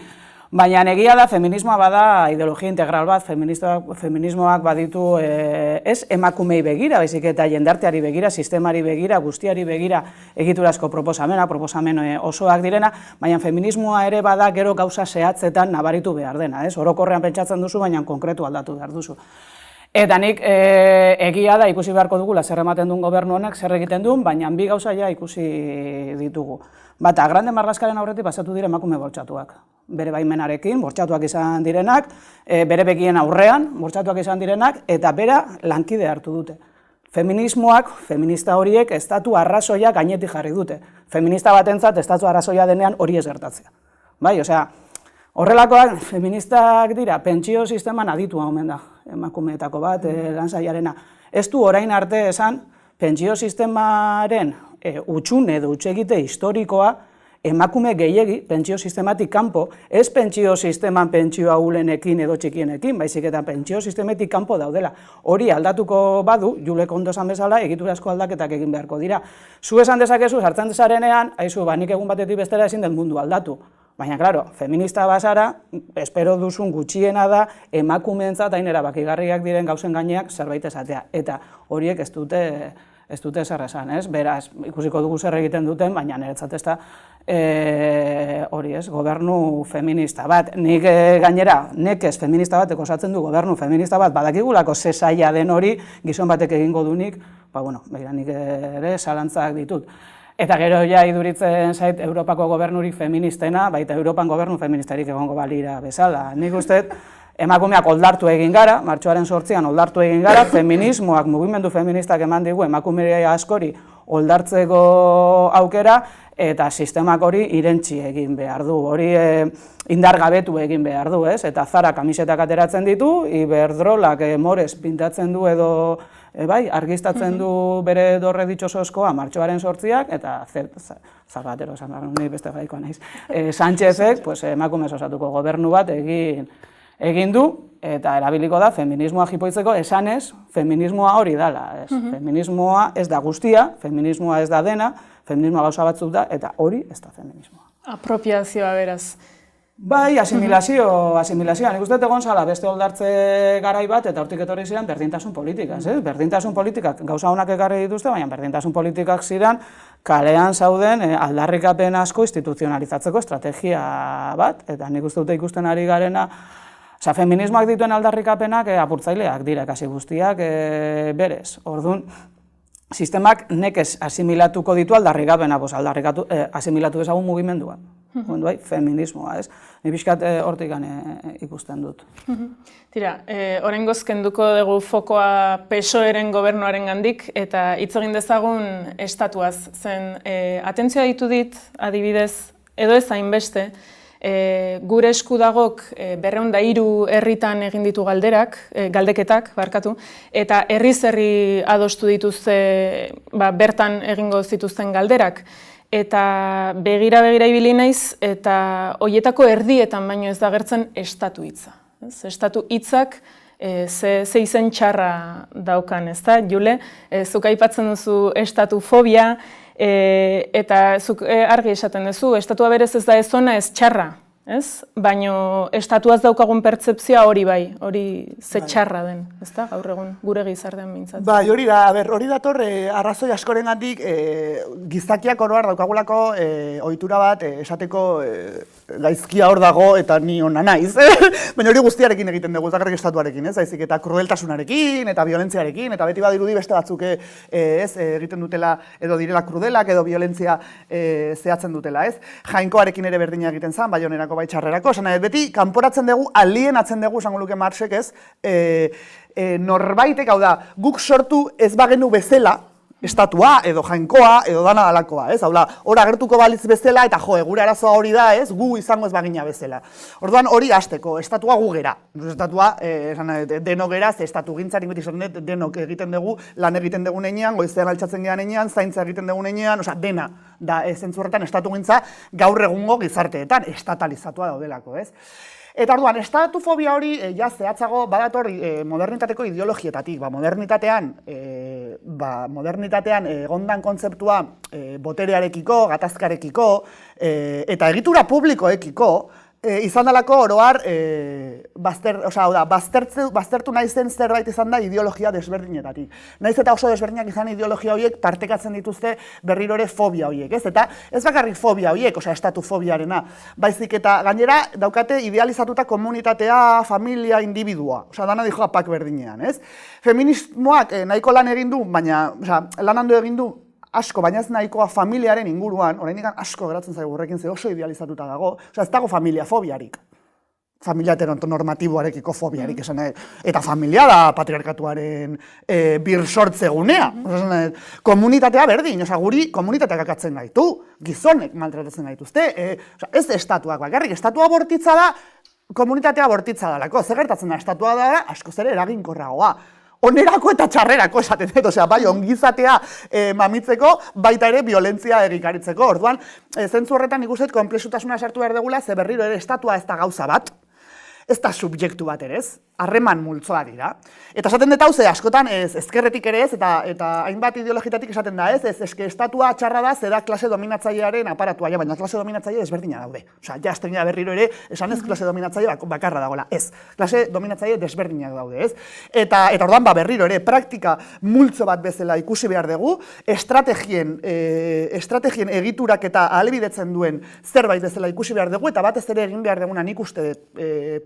Baina egia da, feminismoa bada ideologia integral bat, feminismoak baditu ez emakumei begira, baizik eta jendarteari begira, sistemari begira, guztiari begira egiturazko proposamen osoak direna, baina feminismoa ere bada gero gauza zehatzetan nabaritu behar dena, ez? Orokorrean pentsatzen duzu, baina konkretu aldatu behar duzu. Eta nik egia da ikusi beharko dugula zer ematen duen gobernu honek, zer egiten duen, baina bi gauza ja ikusi ditugu. Bata, Grande Marlaskaren aurretik pasatu dire emakume bortxatuak. Bere baimenarekin, bortxatuak izan direnak, bere begien aurrean, bortxatuak izan direnak, eta bera lankide hartu dute. Feminismoak, feminista horiek, estatu arrazoia gainetik jarri dute. Feminista batentzat, estatu arrazoia denean hori ez gertatzea. Bai, osea, horrelakoak feministak dira, pentsio sisteman aditua omen da, emakumeetako bat, lan sailarena. Ez du orain arte esan, pentsio sistemaren utxune edo utxegite historikoa emakume gehiegi pentsio sistematik kanpo, ez pentsio sisteman pentsio ahulenekin edo txikienekin, baizik eta pentsio sistematik kanpo daudela. Hori aldatuko badu, Julek ondo esan bezala, egiturazko aldaketak egin beharko dira. Zu esan dezakezu, sartzen dezarenean, aizu, nik egun batetik bestera ezin den mundu aldatu. Baina, klaro, feminista bazara, espero duzun gutxiena da, emakumeentzat hain erabakigarriak diren gauzen gaineak zerbait esatea. Eta horiek ez dute zer esan, ez? Beraz, ikusiko dugu zer egiten duten, baina niretzat ez da hori ez, gobernu feminista bat. Nik gainera, nekez feminista batek osatzen du gobernu feminista bat, badakigulako ze zaila den hori, gizon batek egingo dunik, begira nik ere zalantzak ditut. Eta gero ja iduritzen zait Europako gobernurik feministena, baita Europan gobernu feministarik egongo balira bezala. Nik uste emakumeak oldartu egin gara, martxoaren 8an oldartu egin gara, feminismoak, mugimendu feministak eman digu emakumeria askori oldartzeko aukera, eta sistemak hori irentsi egin behar du, hori indargabetu egin behar du, ez? Eta Zara kamisetak ateratzen ditu, Iberdrolak morez pintatzen du edo argiztatzen du bere dorre ditxosozkoa martxoaren 8ak, eta Zapatero, ni beste gaikoa naiz, Sánchezek emakumez osatuko gobernu bat egin du, eta erabiliko da feminismoa jipoitzeko esanez, feminismoa hori dela. Feminismoa ez da guztia, feminismoa ez da dena, feminismoa gauza batzuk da, eta hori ez da feminismoa. Apropiazioa beraz. Bai, asimilazioa. Nik uste egon zala beste oldartze garai bat, eta hortik etorri ziren berdintasun politikaz. Berdintasun politikak gauza honak ekarri dituzte, baina berdintasun politikak ziren kalean zauden aldarrikapen asko instituzionalizatzeko estrategia bat, eta nik uste dute ikusten ari garena, feminismoak dituen aldarrikapenak apurtzaileak dira kasi guztiak berez. Orduan, sistemak nekez asimilatuko ditu aldarrikapena, asimilatu dezagun mugimendua. Feminismoa, ez? Ni pixkat hortik ikusten dut. Tira, oraingoz kenduko dugu fokoa PSOE-ren gobernuaren gandik, eta hitz egin dezagun estatuaz zen. Atentzioa ditu dit, adibidez, edo ez hainbeste, gure esku dagok 203 herritan egin ditu galdeketak, eta herri adostu dituzte bertan egingo zituzten galderak. Eta begira ibili naiz, eta horietako erdietan baino ez da agertzen estatu hitza. Estatu hitzak ze izen txarra daukan, ez da, Jule? Zuk aipatzen duzu estatufobia, eta zuk argi esaten duzu, estatua berez ez da ez ona ez txarra, ez? Baina estatuaz daukagun pertzepzioa hori bai, hori ze txarra den, ez da, gaur egun gure gizartean mintzat. Bai, hori da, hori dator arrazoi askorengatik gizakiak oro har daukagulako ohitura bat esateko gaizkia hor dago eta ni ona naiz. Baina hori guztiarekin egiten dugu, ez bakarrik estatuarekin, ez? Baizik eta krudeltasunarekin eta biolentziarekin, eta beti badirudi beste batzuk egiten dutela edo direla krudelak edo violentzia zehatzen dutela, ez? Jainkoarekin ere berdina egiten zen, Baionerako bai txarrerako, esan beti kanporatzen dugu, alienatzen dugu, esango luke Marxek, ez? Norbaitek, hau da, guk sortu ez bagenu bezala, estatua, edo jainkoa, edo dana dalakoa, ez? Hau da, hor agertuko balitz bezala, eta gure arazoa hori da, ez? Gu izango ez bagina bezala. Orduan hori hasteko, estatua gu gera. Estatua, denok gera, ze estatu gintzarik beti zonet, denok egiten dugu, lan egiten dugu nenean, goizean altxatzen gehan nenean, zaintza egiten dugu nenean, dena da zentzurretan estatu gintza gaur egungo gizarteetan, estatalizatua daudelako, ez? Eta orduan, estatufobia hori zehatzago badator modernitateko ideologietatik. Modernitatean egondan kontzeptua boterearekiko, gatazkarekiko eta egitura publikoekiko izan dalako oroar baztertu nahi zen zerbait izan da ideologia desberdinetatik. Naiz eta oso desberdinak izan ideologia horiek partekatzen dituzte berriro ere fobia horiek, ez? Eta ez bakarrik fobia horiek, estatufobiarena, baizik eta gainera daukate idealizatuta komunitatea, familia, individua, dana dijoa pak berdinean, ez? Feminismoak nahiko lan egin du, baina lan handu egin du, asko, baina ez nahikoa familiaren inguruan, oraindik asko geratzen zaigu horrekin ze oso idealizatuta dago, ez dago familia fobiarik. Familia heteronormatiboarekiko fobiarik esan eta familia da patriarkatuaren birsortze gunea. Komunitatea berdin, guri komunitateak akatzen gaitu, gizonek maltratatzen gaituzte, ez estatuak bakarrik, estatua bortitza da, komunitatea bortitza dalako, zer gertatzen da, estatua da askoz ere eraginkorragoa. onerako eta txarrerako esaten dut, osea, bai, ongizatea mamitzeko, baita ere violentzia egikaritzeko. Orduan, zentzu horretan nik uste dut konplexutasuna sartu behar degula, ze berriro ere estatua ez da gauza bat, ez da subjektu bat ere ez, harreman multzoa dira. Eta esaten dut hau ze askotan ezkerretik ere ez, eta hainbat ideologitatik esaten da ez, eske estatua txarra da, ze da klase dominatzailearen aparatua, baina klase dominatzaile desberdina daude. Osea, jazten ja berriro ere, esan ez klase dominatzaile bakarra dagoela, ez. Klase dominatzaile desberdinak daude, ez. Eta orduan berriro ere, praktika multzo bat bezala ikusi behar dugu, estrategien egiturak eta ahalbidetzen duen zerbait bezala ikusi behar dugu, eta batez ere egin behar duguna nik uste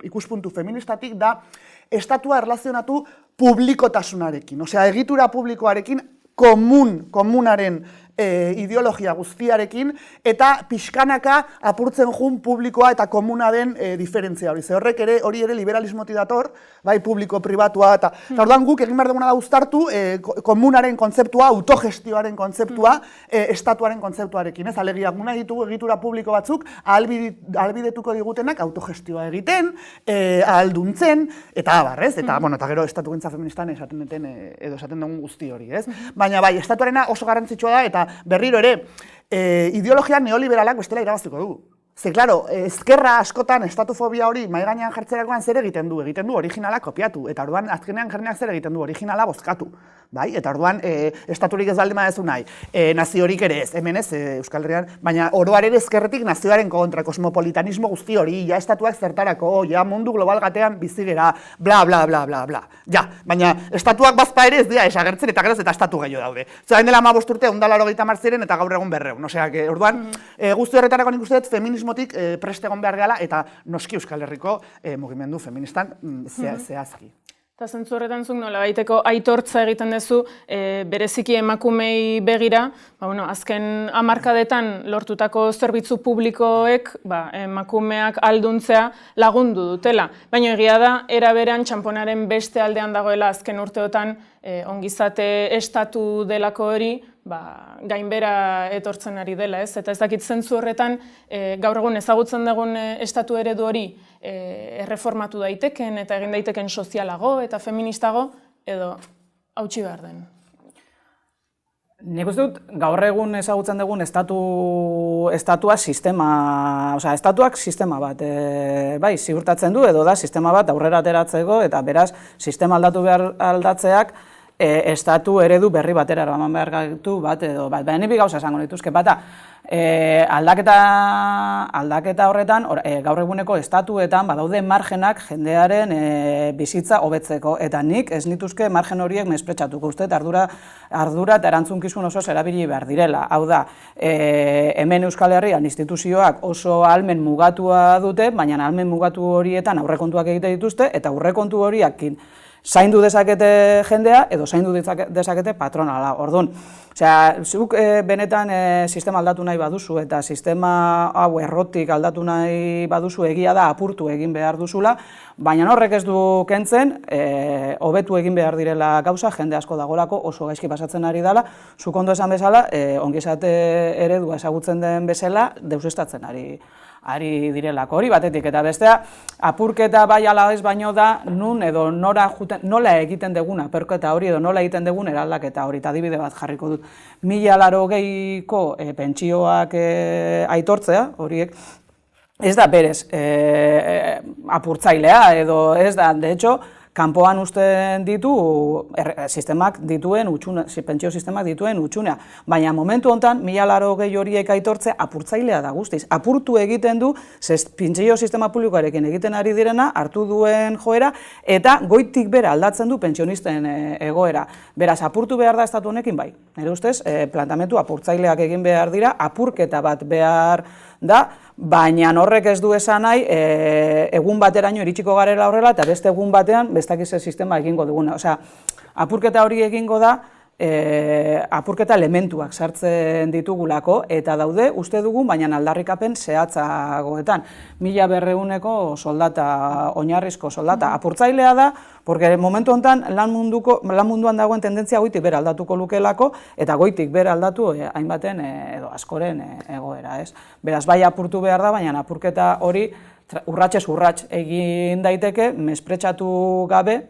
ikuspuntu feministatik da estatua erlazionatu publikotasunarekin. Osea, egitura publikoarekin komunaren ideologia guztiarekin eta pixkanaka apurtzen jun publikoa eta komuna den diferentzia hori. Ze horrek ere, hori ere liberalismotik dator, bai publiko-pribatua eta orduan guk egin behar duguna da uztartu komunaren kontzeptua, autogestioaren kontzeptua, estatuaren kontzeptuarekin. Ez, alegia, guna ditugu egitura publiko batzuk ahalbidetuko digutenak autogestioa egiten, ahalduntzen, eta abar, ez? Eta, bueno, eta gero estatu gintza feministan esaten dugun guzti hori, ez? Baina bai, estatuarena oso garrantzitsua da eta berriro ere, ideologia neoliberalak bestela irabaztuko du. Ze, klaro, ezkerra askotan estatufobia hori mahai gainean jartzerakoan zer egiten du? Egiten du originala kopiatu, eta orduan azkenean jarneak zer egiten du? Originala bozkatu. Bai? Eta orduan estaturik ez baldin badezu nahi, naziorik ere ez, hemen ez, Euskal Herrian, baina oroar ere ezkerretik nazioaren kontra, kosmopolitanismo guzti hori, ja estatuak zertarako, ja mundu global gatean bizigera, bla, bla, bla, bla, bla. Ja, baina estatuak bazpa ere ez dira esagertzen eta geroz eta estatu gehiago daude. Zain dela 15 urte, 180 ziren eta gaur egun 200. Osea, orduan, guzti horretarako nik uste dut feminismotik prest egon behar gala eta noski Euskal Herriko mugimendu feministan zehazki. Eta zentzu horretan zuk nola baiteko aitortza egiten duzu, bereziki emakumei begira, azken hamarkadetan lortutako zerbitzu publikoek emakumeak ahalduntzea lagundu dutela. Baina egia da, era berean txanponaren beste aldean dagoela azken urteotan ongizate estatu delako hori, gainbera etortzen ari dela, ez? Eta ez dakit zentzu horretan, gaur egun ezagutzen dugun estatu eredu hori erreformatu daiteken eta egin daiteken sozialago eta feministago, edo hautsi behar den. Nik uste dut, gaur egun ezagutzen dugun estatuak sistema bat, bai, ziurtatzen du, edo da sistema bat aurrera ateratzeko, eta beraz, sistema aldatu behar aldatzeak, estatu eredu berri batera eraman behar gaitu bat edo bat. Baina nipi gauza esango dituzke, bata, aldaketa horretan, gaur eguneko estatuetan badaude margenak jendearen bizitza hobetzeko, eta nik ez nituzke margen horiek mespretxatuko uste, ardura eta erantzunkizun oso erabili behar direla. Hau da, hemen Euskal Herrian instituzioak oso ahalmen mugatua dute, baina ahalmen mugatu horietan aurrekontuak egite dituzte, eta aurrekontu horiakin zaindu dezakete jendea, edo zaindu dezakete patronala. Orduan, zuk benetan sistema aldatu nahi baduzu, eta sistema hau errotik aldatu nahi baduzu egia da apurtu egin behar duzula, baina horrek ez du kentzen, hobetu egin behar direla gauza, jende asko dagolako oso gaizki pasatzen ari dela, zuk ondo esan bezala, ongizate eredua ezagutzen den bezala, deusestatzen ari direlako hori batetik, eta bestea, apurketa bai ala ez baino da, nun edo nola egiten deguna, perketa hori edo nola egiten degun eraldaketa hori, eta adibide bat jarriko dut. 1080ko pentsioak aitortzea, horiek, ez da berez apurtzailea, edo ez da, de hecho, kanpoan uzten ditu sistemak dituen utxuna, pentsio sistemak dituen utxunea. Baina momentu honetan, 1080 horiek aitortze apurtzailea da guztiz. Apurtu egiten du, pentsio sistema publikoarekin egiten ari direna, hartu duen joera, eta goitik bera aldatzen du pentsionisten egoera. Beraz, apurtu behar da estatu honekin bai. Nire ustez, plantamentu apurtzaileak egin behar dira, apurketa bat behar da, baina horrek ez du esan nahi, egun bateraino iritsiko garela horrela, eta beste egun batean, bestakize sistema egingo duguna. Osea, apurketa hori egingo da, apurketa elementuak sartzen ditugulako, eta daude, uste dugu, baina aldarrikapen zehatzagoetan. 1200eko soldata, oinarrizko soldata, apurtzailea da, porque momentu honetan lan munduan dagoen tendentzia goitik bera aldatuko lukelako, eta goitik bera aldatu hainbaten edo askoren egoera, ez? Beraz, bai apurtu behar da, baina apurketa hori urratsez urrats egin daiteke, mespretxatu gabe,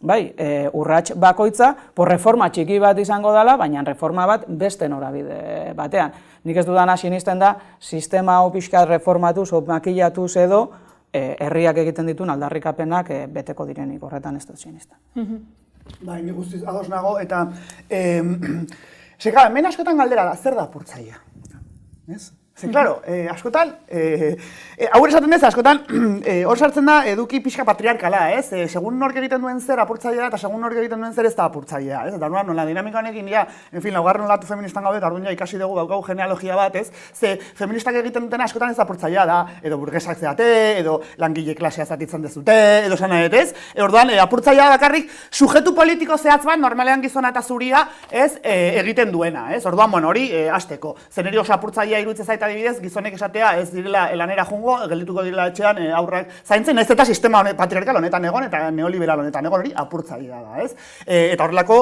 urrats bakoitza, reforma txiki bat izango dela, baina reforma bat beste norabide batean. Nik ez dudana sinisten da, sistema hau pixkat reformatuz, makillatuz edo, herriak egiten dituen aldarrikapenak beteko direnik, horretan ez dut sinisten. Bai, nik guztiz ados nago, eta hemen askotan galdera da, zer da apurtzailea? Ez? Zer, klaro, askotan, hau esaten ez, askotan, hor sartzen da eduki pixka patriarkala, ez? Segun nork egiten duen zer apurtzailea eta segun nork egiten duen zer ez da apurtzailea, ez? Eta nola dinamika honekin, laugarren olatu feministan gaude, eta orduan ja ikasi dugu daukagu genealogia bat, ez? Ze feministak egiten duten askotan ez apurtzailea da, edo burgesak zeate, edo langile klasea zatitzen dezute, edo sana ez? Orduan, apurtzailea bakarrik sujetu politiko zehatz bat, normalean gizona eta zuria, ez? Egiten duena, ez? Orduan, hori, hasteko. Zeneri oso apurtzailea iruditzen zait adibidez, gizonek esatea ez direla lanera jungo, geldituko direla etxean aurrak zaintzen, ez eta sistema patriarkal honetan egon eta neoliberal honetan egon hori apurtzailea da, ez? Eta horrelako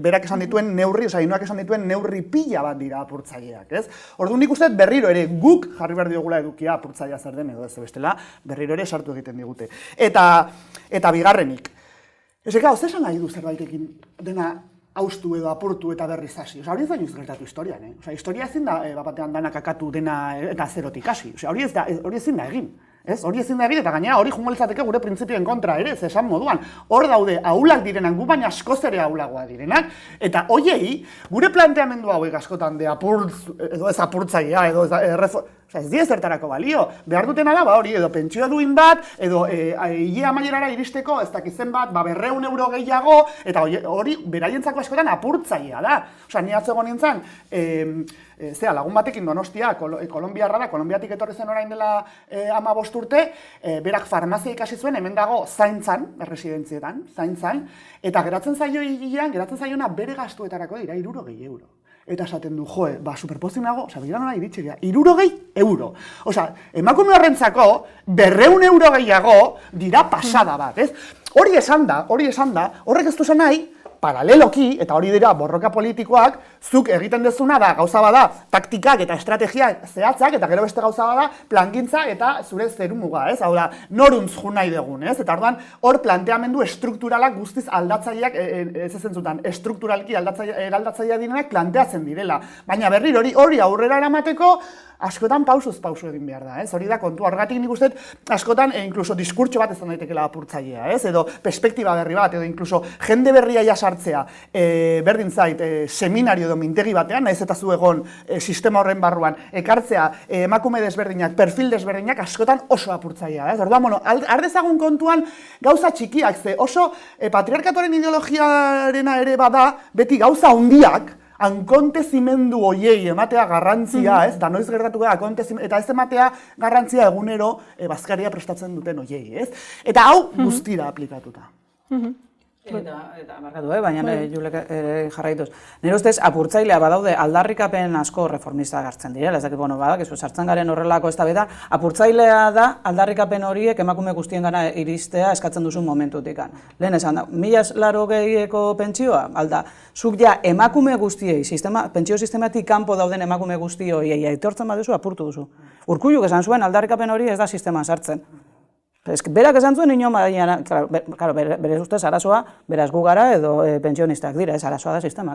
berak esan dituen neurri, Inuak esan dituen neurri pila bat dira apurtzaileak, ez? Orduan nik uste berriro ere guk jarri behar diogula edukia apurtzailea zer den edo ez bestela, berriro ere sartu egiten digute. Eta bigarrenik, ez eka, zer esan nahi du zerbaitekin dena haustu edo apurtu eta berriz hasi. Hori ez da inoiz gertatu historian, historia ezin da batean danak akatu dena eta zerotik hasi. Hori ezin da egin. Hori ezin da egin eta gainera hori jungo litzateke gure printzipioen kontra ere, esan moduan. Hor daude ahulak direnak, gu baina askoz ere ahulagoa direnak, eta hoiei gure planteamendu hauek askotan de edo ez apurtzailea, edo ez die zertarako balio. Behar dutena da, hori, edo pentsio duin bat, edo hile amaierara iristeko, ez dakizen bat, 200 euro gehiago, eta hori beraientzako askotan apurtzailea da. Ni atzego nintzen, lagun batekin Donostia, kolonbiarra da, kolonbiatik etorri zen orain dela 15 urte, berak farmazia ikasi zuen, hemen dago zaintzan, residentzietan, zaintzan, eta geratzen zaiona bere gastuetarako dira 60 euro. Eta esaten du, superpozik nago, begira nola iritsi dira, 60 euro. Emakume horrentzako, 200 euro gehiago dira pasada bat, ez? Hori esan da, horrek ez du zen nahi, paraleloki, eta hori dira borroka politikoak, zuk egiten dezuna da gauza bada taktikak eta estrategiak zehatzak, eta gero beste gauza bada plangintza eta zure zerumuga, ez? Hau da, noruntz jun nahi dugun, ez? Eta orduan, hor planteamendu estrukturalak guztiz aldatzaileak, ez zentzutan, estrukturalki eraldatzaileak direnak planteatzen direla. Baina berriro hori aurrera eramateko, askotan pausuz pausu egin behar da, ez? Hori da kontua, horregatik nik uste askotan inkluso diskurtso bat izan daitekeela apurtzailea, ez? Edo perspektiba berri bat, edo inkluso jende berria jasartzea, berdin zait, seminario edo mintegi batean, nahiz eta zu egon sistema horren barruan, ekartzea emakume desberdinak, perfil desberdinak, askotan oso apurtzailea, ez? Orduan, ardezagun kontuan gauza txikiak, ze oso patriarkatoren ideologiarena ere bada, beti gauza handiak, ankontezimendu hoiei ematea garrantzia, ez? Da noiz gertatu gara, eta ez ematea garrantzia egunero bazkaria prestatzen duten hoiei, ez? Eta hau guztira aplikatuta. Eta markatu, baina Julek jarraituz. Nire ustez, apurtzailea badaude aldarrikapen asko reformista hartzen direla, ez dakit, badakizu, sartzen garen horrelako ez da beda, apurtzailea da aldarrikapen horiek emakume guztien gana iristea eskatzen duzun momentutik. Lehen esan da, 1.080 pentsioa, alda, zuk ja emakume guztiei, pentsio sistematik kanpo dauden emakume guztioi aitortzen baduzu, apurtu duzu. Urkulluk esan zuen aldarrikapen hori ez da sisteman sartzen. Berak esan zuen ino, bere ustez arazoa, beraz gu gara edo pentsionistak dira, ez arazoa da sistema,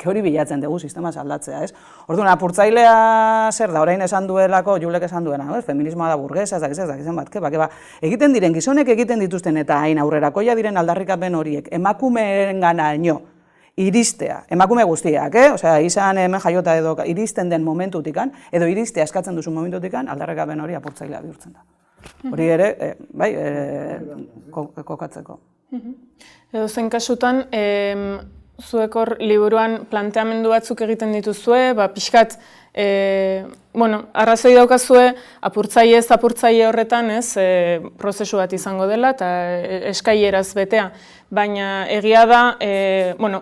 hori bilatzen dugu sistema aldatzea, ez? Orduan, apurtzailea zer da, orain esan duelako, Julek esan duena, feminismoa da burgesa, ez dakizen bat, egiten diren, gizonek egiten dituzten eta hain aurrerakoia diren aldarrikapen horiek, emakumeen gana ino, iristea, emakume guztiak, izan hemen jaiota edo iristen den momentutikan, edo iristea eskatzen duzun momentutikan, aldarrikapen hori apurtzailea bihurtzen da. Hori ere, kokatzeko. Edo zen kasutan, zuek hor liburuan planteamendu batzuk egiten dituzue, pixkat, arrazoi daukazue, apurtzaile horretan, prozesu bat izango dela, eta eskaieraz betea. Baina egia da,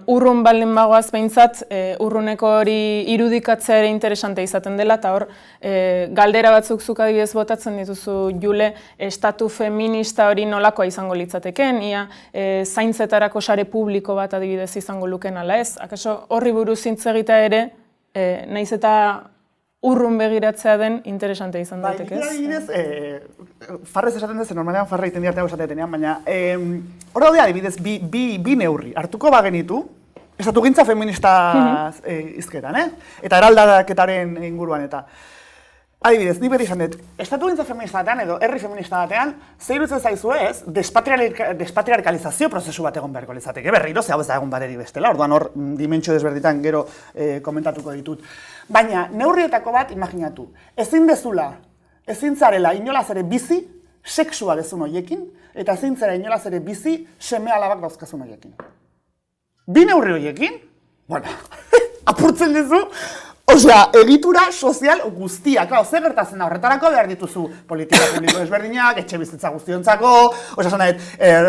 urrun baldin bagoaz behintzat, urruneko hori irudikatzea ere interesante izaten dela, eta hor, galdera batzuk zuk adibidez botatzen dituzu, Jule, estatu feminista hori nolakoa izango litzateken, ia zaintzetarako sare publiko bat adibidez izango luken ala ez. Akaso horri buruz hitz egitea ere, nahiz eta urrun begiratzea den interesante izan daiteke, ez? Adibidez, farrez esaten dut, normalean farra egiten diarteago esatetenean, baina hor daude adibidez bi neurri. Hartuko bagenitu, estatugintza feminista izketan, eta eraldaketaren inguruan eta. Adibidez, ni beti izan dut, estatugintza feminista batean edo herri feminista batean, zer iruditzen zaizue ez, despatriarkalizazio prozesu bat egon beharko litzateke. Berriro, ze hau ez da egon bateri bestela, orduan hor dimentsio desberditan gero komentatuko ditut. Baina, neurrietako bat, imaginatu, ezin zarela inolaz ere bizi, sexua dezun horiekin, eta ezin zara inolaz ere bizi, seme alabak dauzkazun horiekin. Bi neurri horiekin, bueno, apurtzen duzu, osea, egitura sozial guztia, klaro, zer gertatzen da, horretarako behar dituzu politika publiko desberdinak, etxe bizitza guztiontzako, osea,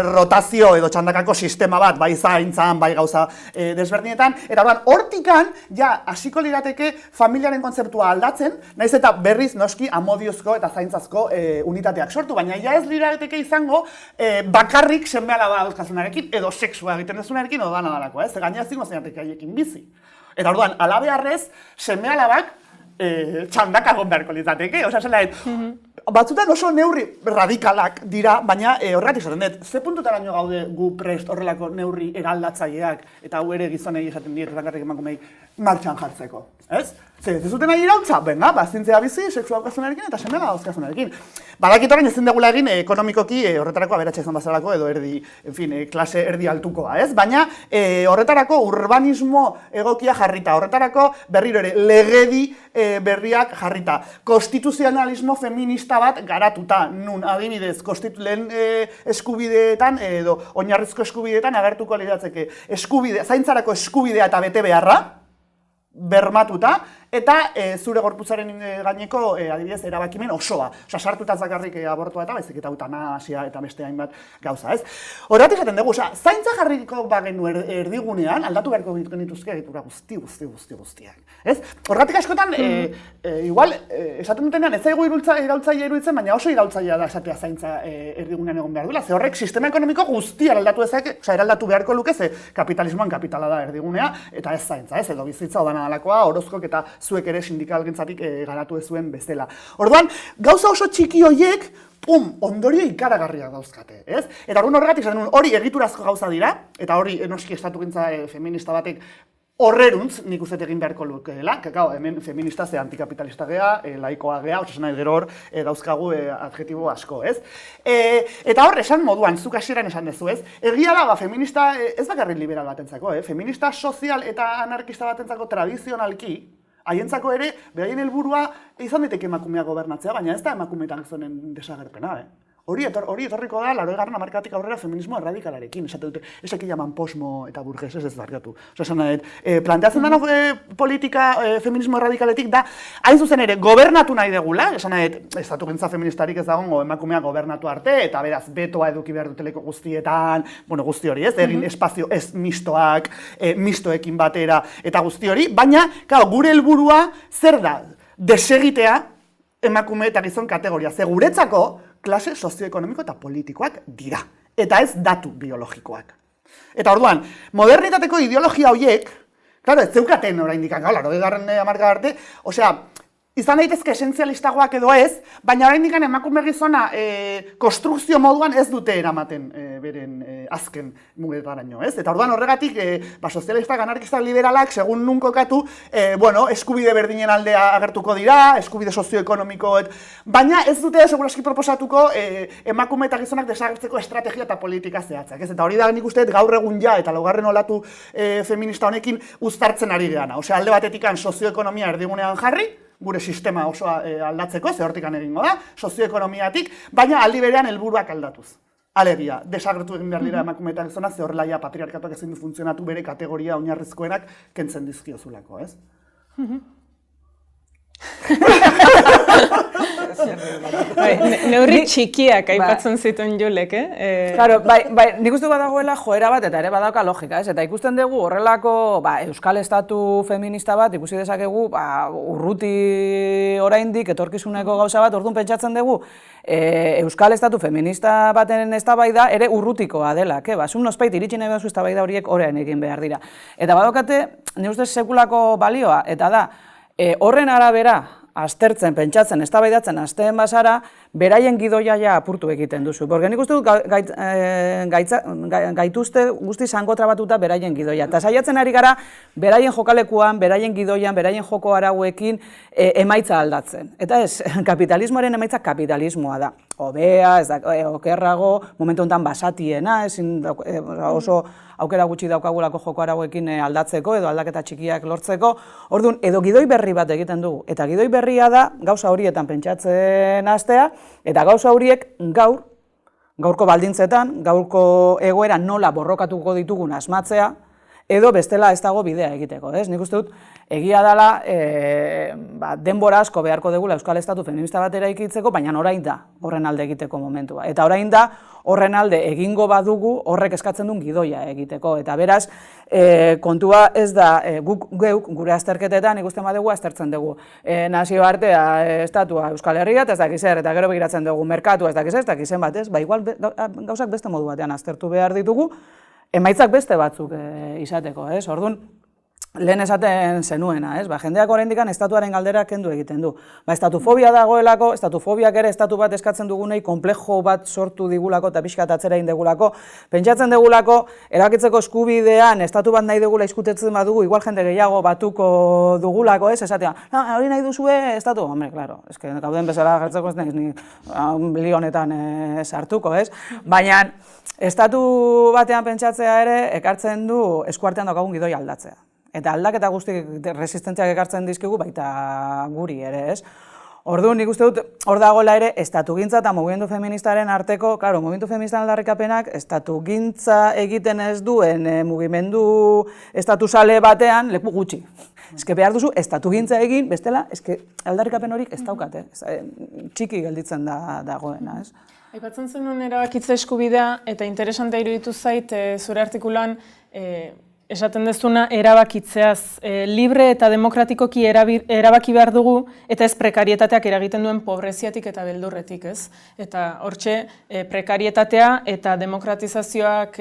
rotazio edo txandakako sistema bat, bai zaintzan, bai gauza desberdinetan, eta hortikan, ja, hasiko lirateke familiaren kontzeptua aldatzen, naiz eta berriz noski amodiozko eta zaintzazko unitateak sortu, baina ja ez lirateke izango bakarrik seme alaba dauzkazunarekin, edo sexua egiten dezunarekin, edo dana dalako, ez? Gainera zingo zeinateke haiekin bizi. Eta orduan, alabeharrez, seme alabak txandaka egon beharko litzateke. Osea, batzutan oso neurri radikalak dira, baina horregatik esaten dut, ze puntutaraino gaude gu prest horrelako neurri eraldatzaileak, eta hau ere gizonei esaten diet, bakarrik emakumei martxan jartzeko, ez? Ez zuten nahi irautza, benga, zintzea bizi, seksua dauzkazunarekin eta seme alaba dauzkazunarekin. Badakit orain ezin degula egin ekonomikoki horretarako aberatsa izan bazalako edo klase erdi altukoa, ez? Baina horretarako urbanismo egokia jarrita, horretarako berriro ere legedi berriak jarrita, konstituzionalismo feminista bat garatuta, nun adibidez lehen eskubideetan edo oinarrizko eskubideetan agertuko litzateke zaintzarako eskubidea eta bete beharra bermatuta, eta zure gorputzaren gaineko adibidez erabakimen osoa. Osea, sartuta zakarrik abortua eta baizik eta eutanasia eta beste hainbat gauza, ez? Horregatik esaten dugu, zaintza jarriko bagenu erdigunean, aldatu beharko genituzke egitura guztiak. Ez? Horregatik askotan, igual, esaten dutenean, ez zaigu iraultzailea iruditzen, baina oso iraultzailea da esatea zaintza erdigunean egon behar duela. Ze horrek sistema ekonomiko guztia eraldatu beharko luke, ze kapitalismoan kapitala da erdigunea, eta ez zaintza, ez? Edo bizitza odana dalakoa, orozkok eta zuek ere sindikalgintzatik garatu ez zuen bezala. Orduan, gauza oso txiki horiek, ondorio ikaragarriak dauzkate, ez? Eta horregatik esaten nuen, hori egiturazko gauza dira, eta hori noski estatugintza feminista batek horreruntz nik uste egin beharko lukeela, hemen feminista ze antikapitalista gea, laikoa gea, osasun nahi gero hor dauzkagu adjetibo asko, ez? Eta hor, esan moduan, zuk hasieran esan dezu, ez? Egia da, feminista, ez bakarrik liberal batentzako, feminista sozial eta anarkista batentzako tradizionalki, haientzako ere, beraien helburua izan daiteke emakumea gobernatzea, baina ez da emakumeetan gizonen desagerpena, Hori etorriko da, 80. hamarkadatik aurrera feminismo erradikalarekin, esate dute, esaki jaman posmo eta burges, ez barkatu. Planteatzen dena politika feminismo erradikaletik da, hain zuzen ere, gobernatu nahi degula, estatugintza feministarik ez dago emakumea gobernatu arte, eta beraz, betoa eduki behar duteleko guztietan, guzti hori ez, egin espazio ez mistoak, mistoekin batera, eta guzti hori, baina, gure helburua zer da, desegitea emakume eta gizon kategoria, ze guretzako, klase sozioekonomiko eta politikoak dira, eta ez datu biologikoak. Eta orduan, modernitateko ideologia horiek, klaro, ez zeukaten oraindik, 80. hamarkada arte, osea, izan daitezke esentzialistagoak edo ez, baina oraindik emakume gizona konstrukzio moduan ez dute eramaten beren azken mugetaraino, ez? Eta orduan horregatik, sozialistak, anarkistak, liberalak, segun nun kokatu, eskubide berdinen aldea agertuko dira, eskubide sozioekonomiko, baina ez dute seguraski proposatuko emakume eta gizonak desagertzeko estrategia eta politika zehatzak, ez? Eta hori da nik uste gaur egun ja eta laugarren olatu feminista honekin uztartzen ari geana. Osea, alde batetik sozioekonomia erdigunean jarri, gure sistema osoa aldatzeko, ze hortikan egingo da, sozioekonomiatik, baina aldi berean helburuak aldatuz. Alegia, desagertu egin behar dira emakume eta gizona, ze horrela ja patriarkatuak ezin du funtzionatu bere kategoria oinarrizkoenak kentzen dizkiozulako, ez? Neurri txikiak aipatzen zituen Julek, Claro, nik uste badagoela joera bat eta ere badauka logika, ez? Eta ikusten dugu horrelako euskal estatu feminista bat, ikusi dezakegu, urruti oraindik etorkizuneko gauza bat, orduan pentsatzen dugu, euskal estatu feminista baten eztabaida ere urrutikoa dela, zun nospait iritsi nahi baduzu eztabaida horiek orain egin behar dira. Eta badaukate, nire ustez sekulako balioa, eta da, horren arabera, aztertzen, pentsatzen, eztabaidatzen hasteen bazara, beraien gidoia ja apurtu egiten duzu. Porque nik uste dut gaituzte guzti zangotra batuta beraien gidoia. Eta saiatzen ari gara, beraien jokalekuan, beraien gidoian, beraien joko arauekin emaitza aldatzen. Eta ez, kapitalismoaren emaitza kapitalismoa da. Hobea, ez da, okerrago, momentu honetan basatiena, oso aukera gutxi daukagulako joko arauekin aldatzeko edo aldaketa txikiak lortzeko. Orduan, edo gidoi berri bat egiten dugu. Eta gidoi berria da gauza horietan pentsatzen hastea, eta gauza horiek gaurko baldintzetan, gaurko egoera nola borrokatuko ditugun asmatzea, edo bestela ez dago bidea egiteko. Nik uste dut, egia dela denbora asko beharko dugula Euskal Estatu feminista bat eraikitzeko, baina orain da horren alde egiteko momentua. Eta orain da horren alde egingo badugu horrek eskatzen duen gidoia egiteko. Eta beraz, kontua ez da geuk gure azterketetan ikusten badugu aztertzen dugu. Nazioartea, estatua, Euskal Herria, ez dakiz zer, eta gero begiratzen dugu merkatua, ez dakiz zen bat, ez? Ba, igual gauzak beste modu batean aztertu behar ditugu, emaitzak beste batzuk izateko, ez? Orduan, lehen esaten zenuena, ez? Ba, jendeak oraindik estatuaren galdera kendu egiten du. Ba, estatufobia dagoelako, estatufobiak ere estatu bat eskatzen dugunei konplejo bat sortu digulako eta pixkat atzera egin degulako. Pentsatzen degulako, erabakitzeko eskubidean estatu bat nahi dugula izkutetzen badugu, igual jende gehiago batuko dugulako, ez? Esatea, hori nahi duzue estatu? Hombre, claro, ez que gauden bezala jartzeko ez nahiz ni li honetan sartuko, ez? Baina, estatu batean pentsatzea ere ekartzen du eskuartean daukagun gidoi aldatzea. Eta aldaketa guzti resistentziak ekartzen dizkigu baita guri ere, ez? Orduan, nik uste dut, hor dagoela ere, estatugintza eta mugimendu feministaren arteko, claro, mugimendu feministaren aldarrikapenak, estatugintza egiten ez duen mugimendu estatusale batean leku gutxi. Ez que behar duzu, estatugintza egin, bestela, ez que aldarrikapen horik ez daukat, txiki gelditzen dagoena, ez? Aipatzen zenuen erabakitze eskubidea, eta interesante iruditu zait, zure artikulan, esaten dezuna erabakitzeaz, libre eta demokratikoki erabaki behar dugu, eta ez prekarietateak eragiten duen pobreziatik eta beldurretik, ez? Eta hortxe, prekarietatea eta demokratizazioak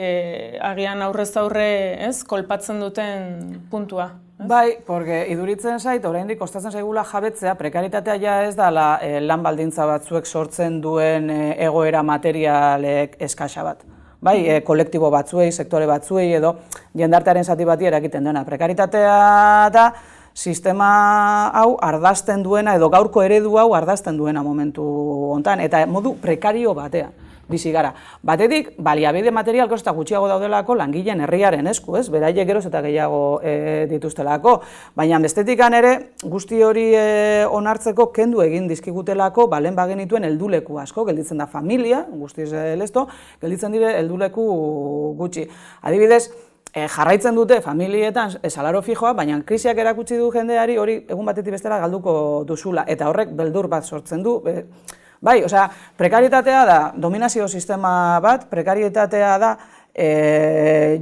agian aurrez aurre, ez, kolpatzen duten puntua. Bai, porque iduritzen zait, oraindik kostatzen zaigula jabetzea, prekarietatea ja ez da lan baldintza batzuek sortzen duen egoera materialek eskasa bat. Bai, kolektibo batzuei, sektore batzuei edo jendartearen zati bati eragiten duena. Prekaritatea da sistema hau ardazten duena edo gaurko eredu hau ardazten duena momentu hontan eta modu prekario batean bizi gara. Batetik, baliabide material geroz eta gutxiago daudelako langileen herriaren esku, ez? Beraiek geroz eta gehiago dituztelako. Baina bestetikan ere, guzti hori onartzeko kendu egin dizkigutelako, lehen bagenituen helduleku asko, gelditzen da familia, guztiz lesto, gelditzen dire helduleku gutxi. Adibidez, jarraitzen dute familietan salaro fijoa, baina krisiak erakutsi du jendeari hori egun batetik bestela galduko duzula, eta horrek beldur bat sortzen du. Bai, osea, prekarietatea da dominazio sistema bat, prekarietatea da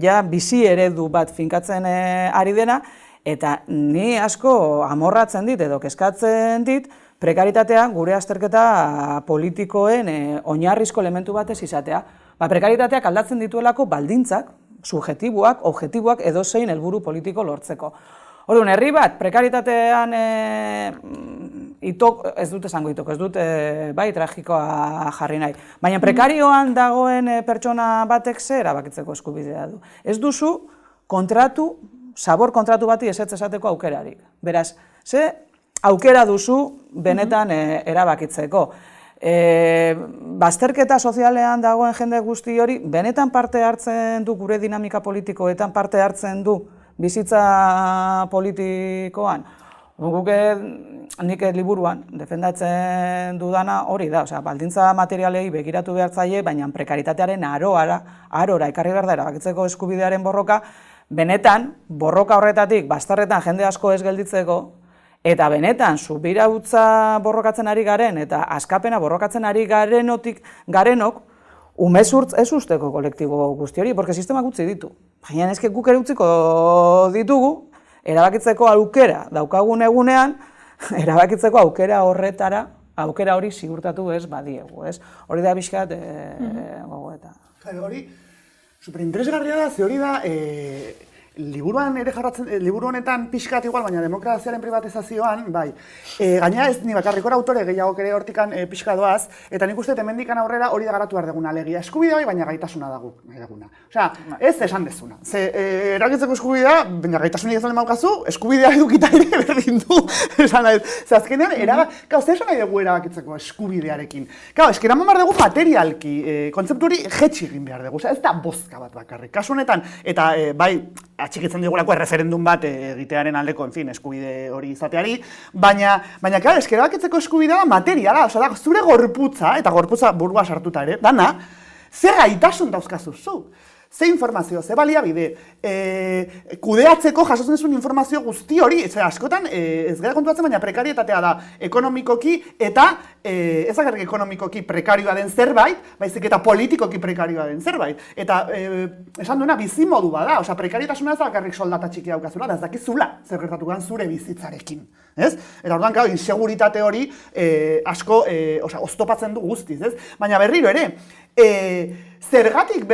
ja bizi eredu bat finkatzen ari dena, eta ni asko amorratzen dit edo kezkatzen dit prekarietatea gure azterketa politikoen oinarrizko elementu batez izatea. Prekarietateak aldatzen dituelako baldintzak, subjektiboak, objektiboak edozein helburu politiko lortzeko. Orduan, herri bat, prekaritatean itok, ez dut esango itok, ez dut bai tragikoa jarri nahi. Baina prekarioan dagoen pertsona batek ze erabakitzeko eskubidea du. Ez duzu zabor kontratu bati ezetz esateko aukerarik. Beraz, ze aukera duzu benetan erabakitzeko. Bazterketa sozialean dagoen jende guzti hori, benetan parte hartzen du gure dinamika politikoetan, parte hartzen du bizitza politikoan. Nik liburuan defendatzen dudana hori da, baldintza materialei begiratu behar zaie, baina prekaritatearen arora ekarri behar da erabakitzeko eskubidearen borroka, benetan, borroka horretatik bazterretan jende asko ez gelditzeko, eta benetan, subirautza borrokatzen ari garen, eta askapena borrokatzen ari garenok, umezurtz ez usteko kolektibo guzti hori, porque sistemak utzi ditu. Baina ezke guk ere utziko ditugu, erabakitzeko aukera daukagun egunean, erabakitzeko aukera horretara, aukera hori ziurtatu ez badiegu, ez? Hori da bizkat gogoeta. Hori, superinteresgarria da, ze hori da, liburuan ere jarratzen, liburu honetan pixkat igual, baina demokraziaren privatizazioan, bai, gainera ez ni bakarrik autore gehiagok ere hortikan pixka doaz, eta nik uste hemendikan aurrera hori da garatu behar deguna, alegia eskubidea bai, baina gaitasuna dago nahi deguna. Osea, ez esan dezuna. Ze eragitzeko eskubidea, baina gaitasunik ez duen maukazu, eskubidea edukita ere berdin du. Esan nahi, ze azkenean, zer esan nahi dugu erabakitzeko eskubidearekin? Kau, eskera mamar dugu materialki, kontzeptu hori jetxi egin behar dugu, ez da bozka bat bakarrik. Kasu honetan, eta bai, atxikitzen digulako erreferendum bat egitearen aldeko, en fin, eskubide hori izateari, baina claro, eske erabakitzeko eskubidea materiala, osea da zure gorputza, eta gorputza burua sartuta ere, dana, ze gaitasun dauzkazu zu. Ze informazio, ze baliabide, kudeatzeko jasotzen duzun informazio guzti hori, askotan ez gara konturatzen, baina prekarietatea da ekonomikoki eta ez bakarrik ekonomikoki prekarioa den zerbait, baizik eta politikoki prekarioa den zerbait. Eta esan duena bizimodu bada, osea prekarietasuna ez da bakarrik soldata txiki daukazula, da ez dakizula zer gertatu zure bizitzarekin. Ez? Eta orduan, claro, inseguritate hori asko oztopatzen du guztiz, ez? Baina berriro ere, zergatik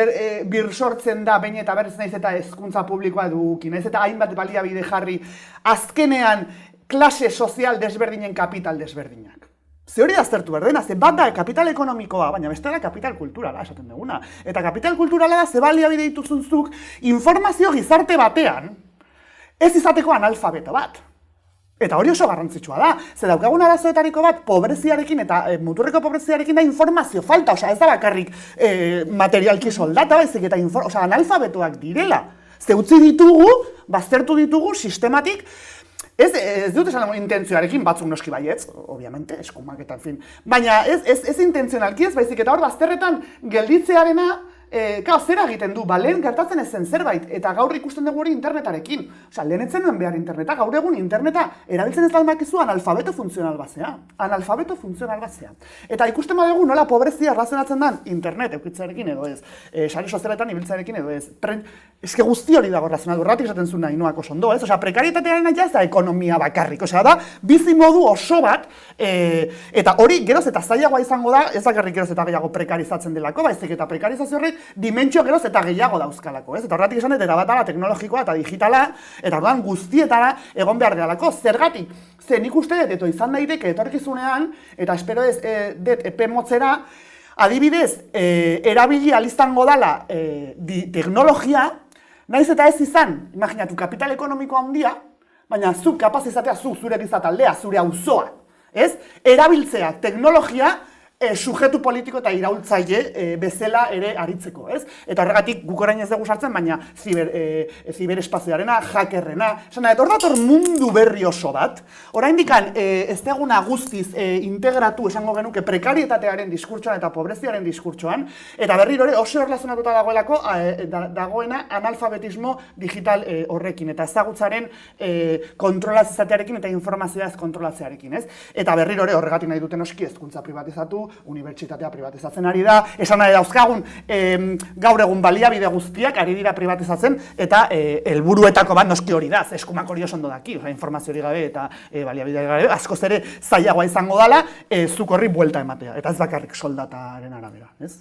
bir sortzen da behin eta berriz naiz eta hezkuntza publikoa eduki, naiz eta hainbat baliabide jarri azkenean klase sozial desberdinen kapital desberdinak. Ze hori aztertu behar dena, ze bat da kapital ekonomikoa, baina beste da kapital kulturala, esaten duguna. Eta kapital kulturala da ze baliabide dituzunzuk informazio gizarte batean ez izateko analfabeto bat. Eta hori oso garrantzitsua da, ze daukagun arazoetariko bat pobreziarekin eta muturreko pobreziarekin da informazio falta, osea ez da bakarrik materialki soldata, baizik eta analfabetoak direla. Ze utzi ditugu, baztertu ditugu sistematik, ez dut esan intentzioarekin, batzuk noski baietz, obviamente, eskumak eta fin, baina ez intentzionalki ez, baizik eta hor bazterretan gelditzearena, zera egiten du, lehen gertatzen ez zen zerbait, eta gaur ikusten dugu hori internetarekin. Osea, lehen etzen duen behar interneta, gaur egun interneta erabiltzen ez dalmakizu analfabeto funtzional bazea. Analfabeto funtzional bazea. Eta ikusten badugu nola pobrezia erlazionatzen den internet eukitzarekin edo ez, sare sozialetan ibiltzarekin edo ez. Eske guzti hori dago erlazionatu, erratik esaten zuen nahi noako sondo, ez? Osea, prekarietatearen ez da ekonomia bakarrik, osea da, bizi modu oso bat, eta hori geroz eta zailagoa izango da, ez bakarrik geroz eta gehiago prekarizatzen delako, baizik eta prekarizazio horrek dimentsio geroz eta gehiago dauzkalako, ez? Eta horretik esan dut, erabatala teknologikoa eta digitala, eta orduan guztietara egon behar delako. Zergatik, ze nik uste dut, eto izan daiteke etorkizunean, eta espero ez dut epe motzera, adibidez, erabili alizango dala teknologia, naiz eta ez izan, imaginatu, kapital ekonomiko handia, baina zuk kapaz izatea, zure gizataldea, zure auzoa, ez? Erabiltzea teknologia, sujetu politiko eta iraultzaile bezala ere aritzeko, ez? Eta horregatik guk orain ez dugu sartzen, baina ziberespazioarena, hackerrena, esan hor dator mundu berri oso bat, oraindikan ez deguna guztiz integratu esango genuke prekarietatearen diskurtsoan eta pobreziaren diskurtsoan, eta berriro ere oso erlazionatuta dagoelako dagoena analfabetismo digital horrekin, eta ezagutzaren kontrolaz izatearekin eta informazioaz kontrolatzearekin, ez? Eta berriro ere horregatik nahi duten oski hezkuntza privatizatu, unibertsitatea privatizatzen ari da, esan nahi dauzkagun gaur egun baliabide guztiak ari dira privatizatzen, eta helburuetako bat noski hori da, eskumak hori oso ondo daki, informazio hori gabe eta baliabide gabe, askoz ere zailagoa izango dela, zuk horri buelta ematea, eta ez bakarrik soldataren arabera, ez?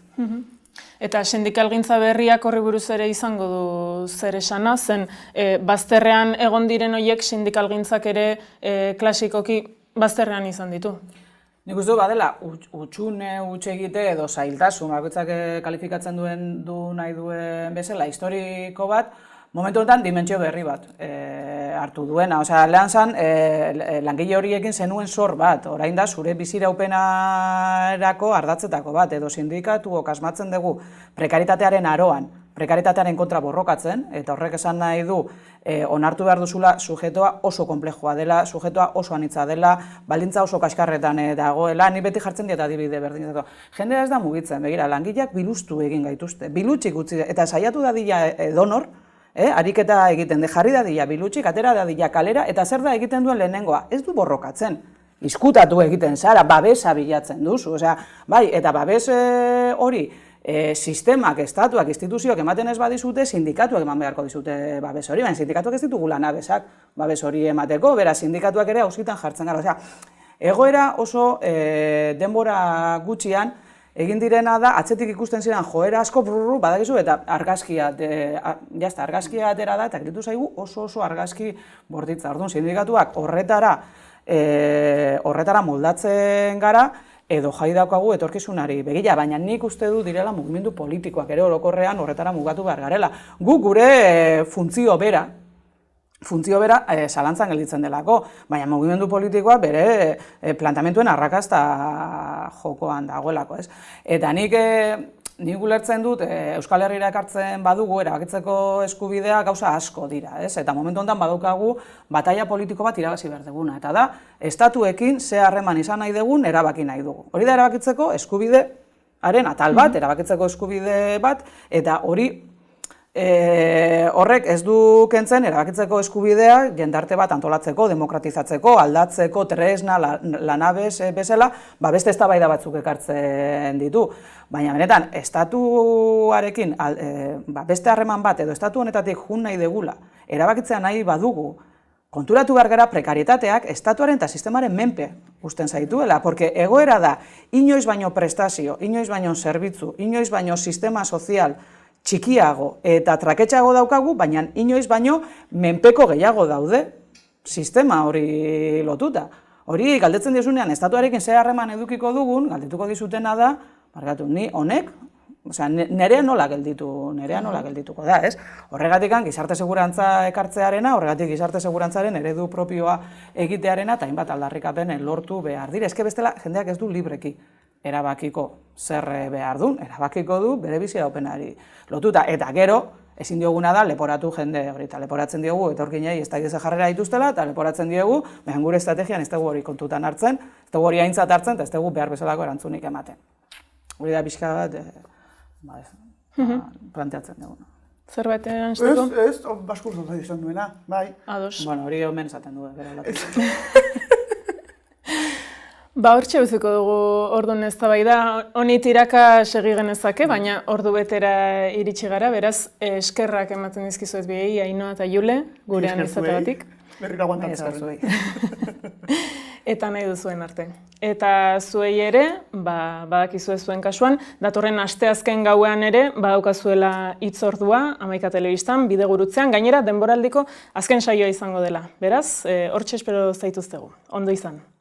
Eta sindikalgintza berriak horri buruz ere izango du zer esana, zen bazterrean egon diren horiek sindikalgintzak ere klasikoki bazterrean izan ditu. Nik uste badela, utxune, egite edo zailtasun, bakoitzak kalifikatzen du nahi duen bezala, historiko bat, momentu honetan dimentsio berri bat hartu duena. Osea, lehen zan, langile horiekin zenuen zor bat, orain da zure biziraupenarako ardatzetako bat, edo sindikatuok asmatzen dugu prekaritatearen aroan, prekaritatearen kontra borrokatzen, eta horrek esan nahi du onartu behar duzula sujetoa oso komplexua dela, sujetoa oso anitza dela, baldintza oso kaskarretan dagoela, ni beti jartzen diet adibide berdin. Jendea ez da mugitzen, begira, langileak bilustu egin gaituzte, bilutxik utzi, eta saiatu dadila edonor, ariketa egiten, jarri dadila bilutxik, atera dadila kalera, eta zer da egiten duen lehenengoa, ez du borrokatzen. Izkutatu egiten zara, babesa bilatzen duzu, osea, bai, eta babes hori, sistemak, estatuak, instituzioak ematen ez badizute, sindikatuak eman beharko dizute babes hori, baina sindikatuak ez ditugu lanabesak babes hori emateko, beraz, sindikatuak ere auzitan jartzen gara. Osea, egoera oso denbora gutxian egin direna da, atzetik ikusten ziren joera asko badakizu, eta argazkia, argazkia atera da, eta geritu zaigu oso argazki bortitza. Orduan, sindikatuak horretara moldatzen gara, edo jai daukagu etorkizunari begira, baina nik uste du direla mugimendu politikoak ere orokorrean horretara mugatu behar garela. Gu gure funtzio bera zalantzan gelditzen delako, baina mugimendu politikoa bere planteamentuen arrakasta jokoan dagoelako, ez? Eta nik ulertzen dut, Euskal Herrira ekartzen badugu, erabakitzeko eskubidea gauza asko dira, ez? Eta momentu honetan badaukagu bataila politiko bat irabazi behar duguna, eta da, estatuekin ze harreman izan nahi dugun, erabaki nahi dugu. Hori da erabakitzeko eskubidearen atal bat, erabakitzeko eskubide bat, eta hori horrek ez du kentzen erabakitzeko eskubidea jendarte bat antolatzeko, demokratizatzeko, aldatzeko, tresna, lanabes bezala, beste eztabaida batzuk ekartzen ditu. Baina benetan, estatuarekin beste harreman bat edo estatu honetatik jun nahi degula, erabakitzea nahi badugu, konturatu behar gara prekarietateak estatuaren eta sistemaren menpe usten zaituela, porque egoera da, inoiz baino prestazio, inoiz baino zerbitzu, inoiz baino sistema sozial, txikiago eta traketxeago daukagu, baina inoiz baino menpeko gehiago daude sistema hori lotuta. Hori galdetzen diozunean, estatuarekin ze harreman edukiko dugun, galdetuko dizutena da, barkatu, ni honek, nerea nola geldituko da, ez? Horregatik gizarte segurantza ekartzearena, horregatik gizarte segurantzaren eredu propioa egitearena, eta hainbat aldarrikapen lortu behar dira. Eske bestela, jendeak ez du libreki erabakiko zer behar duen, erabakiko du bere biziraupenari lotuta. Eta gero, ezin dioguna da leporatu jende hori, eta leporatzen diogu etorkinei ez dakize jarrera dituztela, eta leporatzen diogu, behan gure estrategian ez dugu hori kontutan hartzen, ez dugu hori aintzat hartzen, eta ez dugu behar bezalako erantzunik ematen. Hori da pixka bat, planteatzen dugu. Zerbait erantzteko? Ez, baskurzo izan duena, bai. Ados. Bueno, hori omen esaten du, bera latu. Hortxe uziko dugu orduan eztabaida, honi tiraka segi genezake, baina ordu betera iritsi gara, beraz, eskerrak ematen dizkizuet biei, Ainhoa eta Jule, gurean izategatik. Berriro aguantatzen. Eta nahi duzuen arte. Eta zuei ere, badakizue zuen kasuan, datorren asteazken gauean ere, badaukazuela hitzordua, 11 telebistan, bidegurutzean, gainera denboraldiko azken saioa izango dela. Beraz, hortxe espero zaituztegu. Ondo izan.